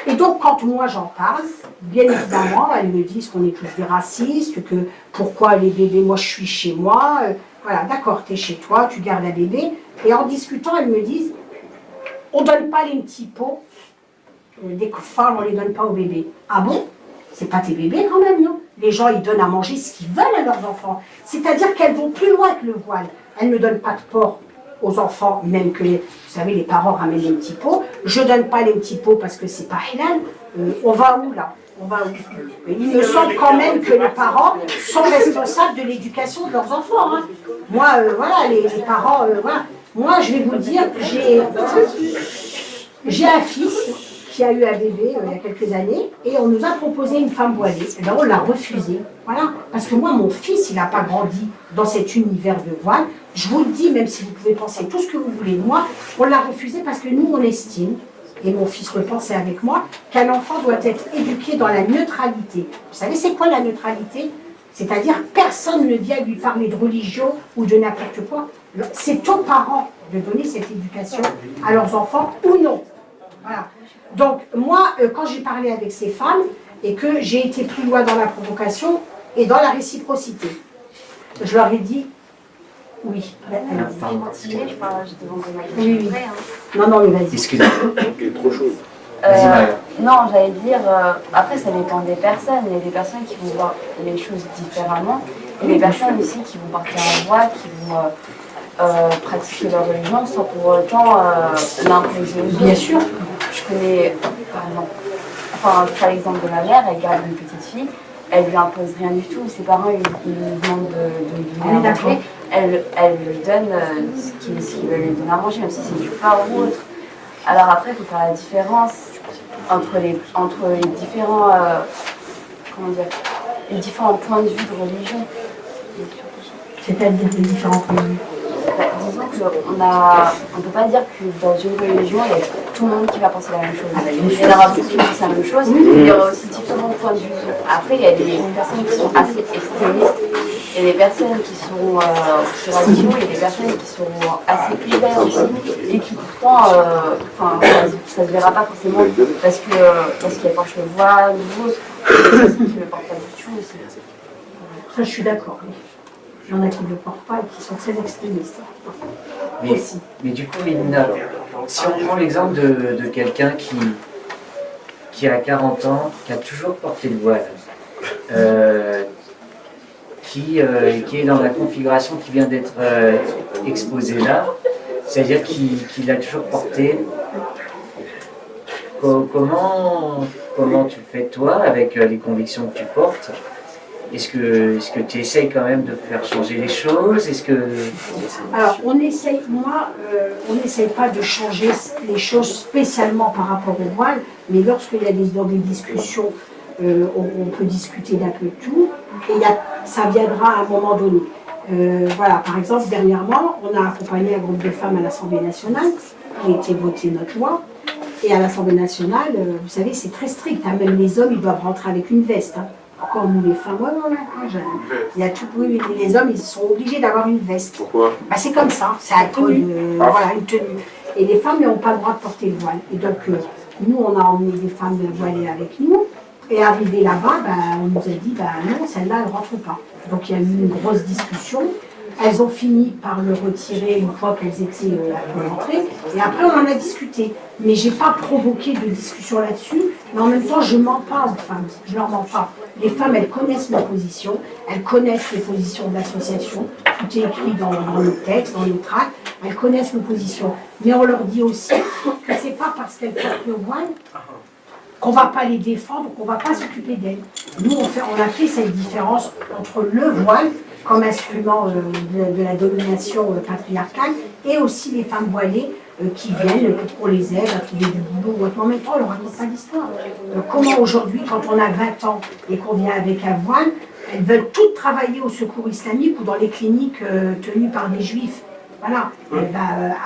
Et donc, quand moi j'en parle, bien évidemment, elles me disent qu'on est tous des racistes, que pourquoi les bébés, moi je suis chez moi, voilà, d'accord, tu es chez toi, tu gardes un bébé. Et en discutant, elles me disent, on ne donne pas les petits pots, des femmes, on ne les donne pas aux bébés. Ah bon? C'est pas tes bébés quand même, non? Les gens, ils donnent à manger ce qu'ils veulent à leurs enfants. C'est-à-dire qu'elles vont plus loin que le voile. Elles ne donnent pas de porc aux enfants, même que, vous savez, les parents ramènent les petits pots. Je ne donne pas les petits pots parce que c'est pas halal. On va où là? On va où? Il me semble quand même que les parents sont responsables de l'éducation de leurs enfants. Hein. Moi, voilà, les parents, voilà. Moi, je vais vous dire, j'ai un fils qui a eu un bébé il y a quelques années, et on nous a proposé une femme voilée. Et bien, on l'a refusé. Voilà. Parce que moi, mon fils, il n'a pas grandi dans cet univers de voile. Je vous le dis, même si vous pouvez penser tout ce que vous voulez de moi, on l'a refusé parce que nous, on estime, et mon fils le pensait avec moi, qu'un enfant doit être éduqué dans la neutralité. Vous savez, c'est quoi la neutralité? C'est-à-dire, personne ne vient lui parler de religion ou de n'importe quoi. C'est aux parents de donner cette éducation à leurs enfants ou non. Voilà. Donc, moi, quand j'ai parlé avec ces femmes et que j'ai été plus loin dans la provocation et dans la réciprocité, je leur ai dit oui. Je devant Oui. Non, non, mais vas-y. Excusez-moi. Ok, trop chaud. Vas-y, Maria. Non, j'allais dire, après ça dépend des personnes. Il y a des personnes qui vont voir les choses différemment. Et des personnes aussi qui vont partir en voile, qui vont pratiquer leur religion sans pour autant l'imposer aux autres. Bien sûr. Je connais, par exemple, enfin, je prends l'exemple de ma mère, elle garde une petite fille, elle lui impose rien du tout. Ses parents, ils lui demandent de lui donner à manger. Elle lui donne ce qu'ils veulent lui donner à manger, même si c'est du pain ou autre. Alors après, il faut faire la différence entre les différents, comment dire, les différents points de vue de religion. C'est-à-dire les différents points de vue. Disons qu'on ne peut pas dire que dans une religion, il y a tout le monde qui va penser la même chose. Il y en aura beaucoup qui pensent la même chose, il y aura aussi différents points de vue. Après, il y a des personnes qui sont assez extrémistes, il y a des personnes qui sont radicaux, il y a des personnes qui sont assez ouvertes aussi, et qui pourtant, ça ne se verra pas forcément parce qu'elles portent le voile ou autre, il y a des personnes qui ne le portent pas du tout aussi. Ça, je suis d'accord. Il y en a qui ne le portent pas et qui sont très extrémistes. Mais du coup, Mélina, si on prend l'exemple de quelqu'un qui a 40 ans, qui a toujours porté le voile, qui est dans la configuration qui vient d'être exposée là, c'est-à-dire qu'il a toujours porté, comment tu fais toi avec les convictions que tu portes? Est-ce que tu essayes quand même de faire changer les choses? Alors, on n'essaye pas de changer les choses spécialement par rapport au voile, mais lorsqu'il y a dans des discussions, on peut discuter d'un peu tout, et ça viendra à un moment donné. Voilà, par exemple, dernièrement, on a accompagné un groupe de femmes à l'Assemblée nationale, qui a été voté notre loi, et à l'Assemblée nationale, vous savez, c'est très strict, hein, même les hommes, ils doivent rentrer avec une veste. Hein. Encore nous les femmes, il y a tout, oui, les hommes ils sont obligés d'avoir une veste. Pourquoi? C'est comme ça, c'est un code, voilà, une tenue. Et les femmes n'ont pas le droit de porter le voile. Et donc nous on a emmené des femmes voilées avec nous. Et arrivé là-bas, on nous a dit non, celle-là elle ne rentre pas. Donc il y a eu une grosse discussion. Elles ont fini par le retirer une fois qu'elles étaient rentrées. Et après, on en a discuté. Mais je n'ai pas provoqué de discussion là-dessus. Mais en même temps, je ne mens pas aux femmes. Je ne leur mens pas. Les femmes, elles connaissent nos positions. Elles connaissent les positions de l'association. Tout est écrit dans nos textes, dans nos tracts. Elles connaissent nos positions. Mais on leur dit aussi que ce n'est pas parce qu'elles portent le voile qu'on ne va pas les défendre, qu'on ne va pas s'occuper d'elles. Nous, on a fait cette différence entre le voile comme instrument de la domination patriarcale, et aussi les femmes voilées qui viennent pour qu'on les aide à trouver du boulot. En même temps, on ne leur raconte pas l'histoire. Comment aujourd'hui, quand on a 20 ans et qu'on vient avec un voile, elles veulent toutes travailler au secours islamique ou dans les cliniques tenues par des juifs. Voilà.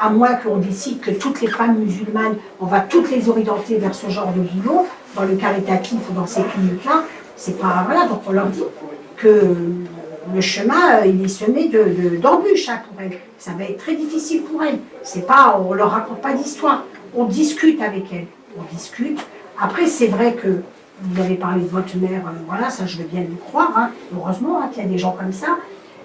À moins qu'on décide que toutes les femmes musulmanes, on va toutes les orienter vers ce genre de boulot, dans le caritatif ou dans ces cliniques-là, c'est pas... Voilà, donc on leur dit que le chemin, il est semé d'embûches pour elles. Ça va être très difficile pour elles. C'est pas, on ne leur raconte pas d'histoire. On discute avec elles. On discute. Après, c'est vrai que vous avez parlé de votre mère, voilà, ça je veux bien le croire, hein. Heureusement qu'il y a des gens comme ça.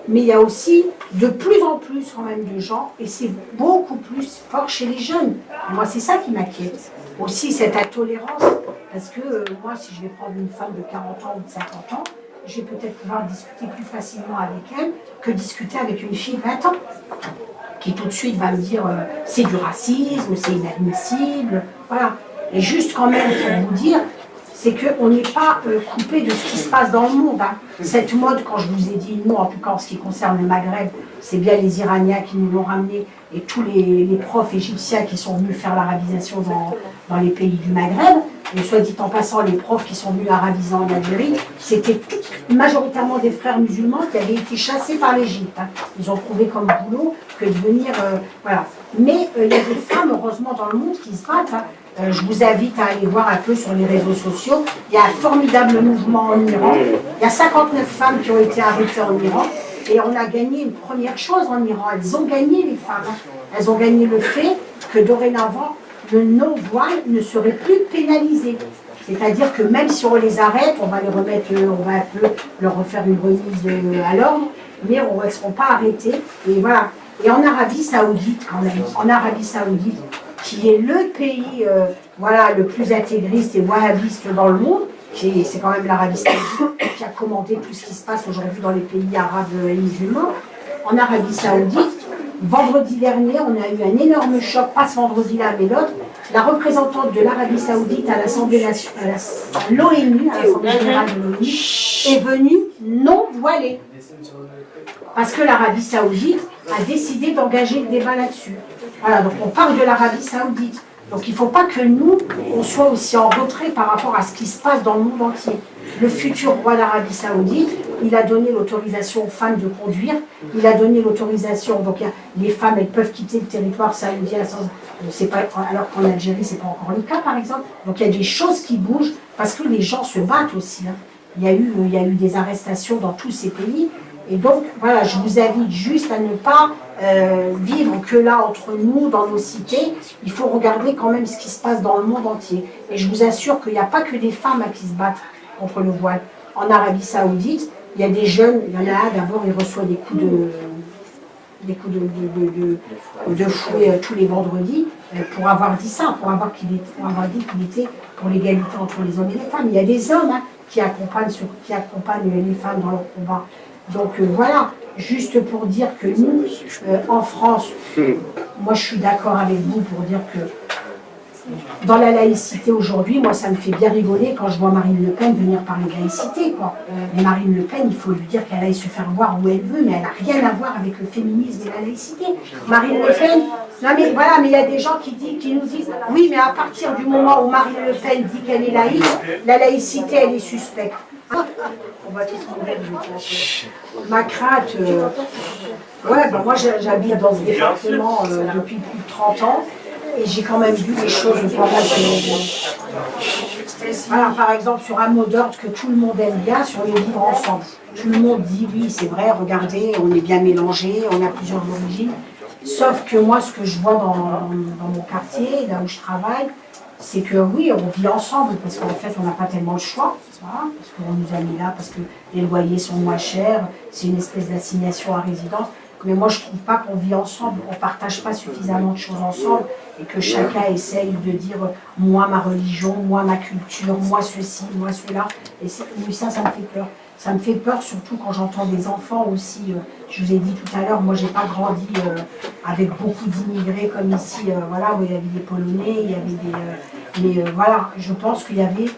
Mais il y a aussi de plus en plus quand même de gens, et c'est beaucoup plus fort chez les jeunes. Et moi, c'est ça qui m'inquiète. Aussi cette intolérance, parce que moi, si je vais prendre une femme de 40 ans ou de 50 ans, je vais peut-être pouvoir discuter plus facilement avec elle que discuter avec une fille de 20 ans. qui tout de suite va me dire c'est du racisme, c'est inadmissible, voilà. Et juste quand même pour vous dire, c'est qu'on n'est pas coupé de ce qui se passe dans le monde. Hein. Cette mode, quand je vous ai dit, nous, en tout cas en ce qui concerne le Maghreb, c'est bien les Iraniens qui nous l'ont ramené et tous les profs égyptiens qui sont venus faire l'arabisation dans les pays du Maghreb. Et soit dit en passant, les profs qui sont venus arabiser en Algérie, c'était majoritairement des frères musulmans qui avaient été chassés par l'Égypte. Hein. Ils ont trouvé comme boulot que de venir... voilà. Mais il y a des femmes, heureusement, dans le monde qui se battent. Hein. Je vous invite à aller voir un peu sur les réseaux sociaux. Il y a un formidable mouvement en Iran. Il y a 59 femmes qui ont été arrêtées en Iran. Et on a gagné une première chose en Iran. Elles ont gagné, les femmes. Elles ont gagné le fait que dorénavant, le non-voile ne serait plus pénalisé. C'est-à-dire que même si on les arrête, on va les remettre, on va un peu leur refaire une remise à l'ordre, mais on ne seront pas arrêtés. Et voilà. Et en Arabie Saoudite, quand même, en Arabie Saoudite, qui est le pays voilà, le plus intégriste et wahhabiste dans le monde, c'est quand même l'Arabie Saoudite qui a commandé tout ce qui se passe aujourd'hui dans les pays arabes et musulmans. En Arabie Saoudite, vendredi dernier, on a eu un énorme choc, pas ce vendredi-là, mais l'autre. La représentante de l'Arabie Saoudite à l'Assemblée nationale, à l'ONU, à l'Assemblée générale de l'ONU, est venue non voilée. Parce que l'Arabie Saoudite a décidé d'engager le débat là-dessus. Voilà, donc on parle de l'Arabie Saoudite. Donc il ne faut pas que nous, on soit aussi en retrait par rapport à ce qui se passe dans le monde entier. Le futur roi d'Arabie Saoudite, il a donné l'autorisation aux femmes de conduire, il a donné l'autorisation, donc les femmes, elles peuvent quitter le territoire saoudien sans, c'est pas, alors qu'en Algérie, c'est pas encore le cas par exemple. Donc il y a des choses qui bougent parce que les gens se battent aussi. Hein. Il y a eu des arrestations dans tous ces pays. Et donc, voilà, je vous invite juste à ne pas vivre que là, entre nous, dans nos cités. Il faut regarder quand même ce qui se passe dans le monde entier. Et je vous assure qu'il n'y a pas que des femmes qui se battent contre le voile. En Arabie Saoudite, il y a des jeunes, il y en a un d'abord, il reçoit des coups de fouet tous les vendredis pour avoir dit ça, pour avoir dit qu'il était pour l'égalité entre les hommes et les femmes. Il y a des hommes hein, qui accompagnent les femmes dans leur combat. Donc voilà, juste pour dire que nous, en France, moi je suis d'accord avec vous pour dire que dans la laïcité aujourd'hui, moi ça me fait bien rigoler quand je vois Marine Le Pen venir parler de laïcité. Quoi. Mais Marine Le Pen, il faut lui dire qu'elle aille se faire voir où elle veut, mais elle n'a rien à voir avec le féminisme et la laïcité. Marine Le Pen, non mais voilà, mais il y a des gens qui nous disent, oui mais à partir du moment où Marine Le Pen dit qu'elle est laïque, la laïcité elle est suspecte. On va tous mourir de ma crainte. Ouais, ben moi j'habite dans ce département depuis plus de 30 ans et j'ai quand même vu des choses pas mal. Voilà, par exemple, sur un mot d'ordre que tout le monde aime bien, sur le vivre ensemble. Tout le monde dit oui, c'est vrai, regardez, on est bien mélangés, on a plusieurs origines. Sauf que moi, ce que je vois dans mon quartier, là où je travaille, c'est que oui, on vit ensemble, parce qu'en fait, on n'a pas tellement le choix, voilà, parce qu'on nous a mis là, parce que les loyers sont moins chers, c'est une espèce d'assignation à résidence. Mais moi, je ne trouve pas qu'on vit ensemble, qu'on ne partage pas suffisamment de choses ensemble, et que chacun essaye de dire, moi, ma religion, moi, ma culture, moi, ceci, moi, cela. Et oui, ça me fait peur. Ça me fait peur, surtout quand j'entends des enfants aussi. Je vous ai dit tout à l'heure, moi, je n'ai pas grandi avec beaucoup d'immigrés comme ici, voilà, où il y avait des Polonais, il y avait des... mais voilà, je pense qu'il y avait...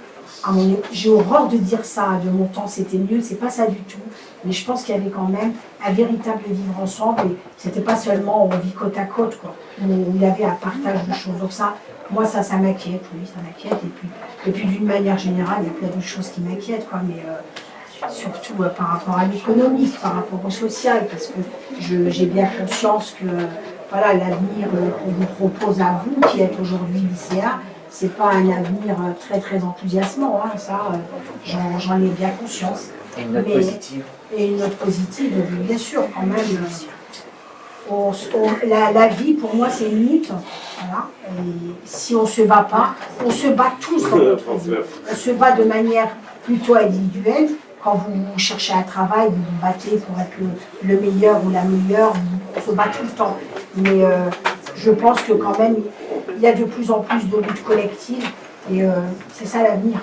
J'ai horreur de dire ça, de mon temps c'était mieux, c'est pas ça du tout. Mais je pense qu'il y avait quand même un véritable vivre ensemble et c'était pas seulement on vit côte à côte, quoi, où il y avait un partage de choses. Donc ça, moi ça m'inquiète, oui, ça m'inquiète. Et puis d'une manière générale, il y a plein d'autres choses qui m'inquiètent, quoi, mais surtout par rapport à l'économique, par rapport au social, parce que j'ai bien conscience que voilà, l'avenir qu'on vous propose à vous, qui êtes aujourd'hui lycéens, c'est pas un avenir très très enthousiasmant, hein, ça j'en ai bien conscience. Et une note positive. Et une note positive, bien sûr, quand même. La vie pour moi c'est une lutte, voilà. Et si on ne se bat pas, on se bat tous dans notre vie. On se bat de manière plutôt individuelle. Quand vous cherchez un travail, vous vous battez pour être le meilleur ou la meilleure, on se bat tout le temps. Mais je pense que quand même, il y a de plus en plus de luttes collectives et c'est ça l'avenir.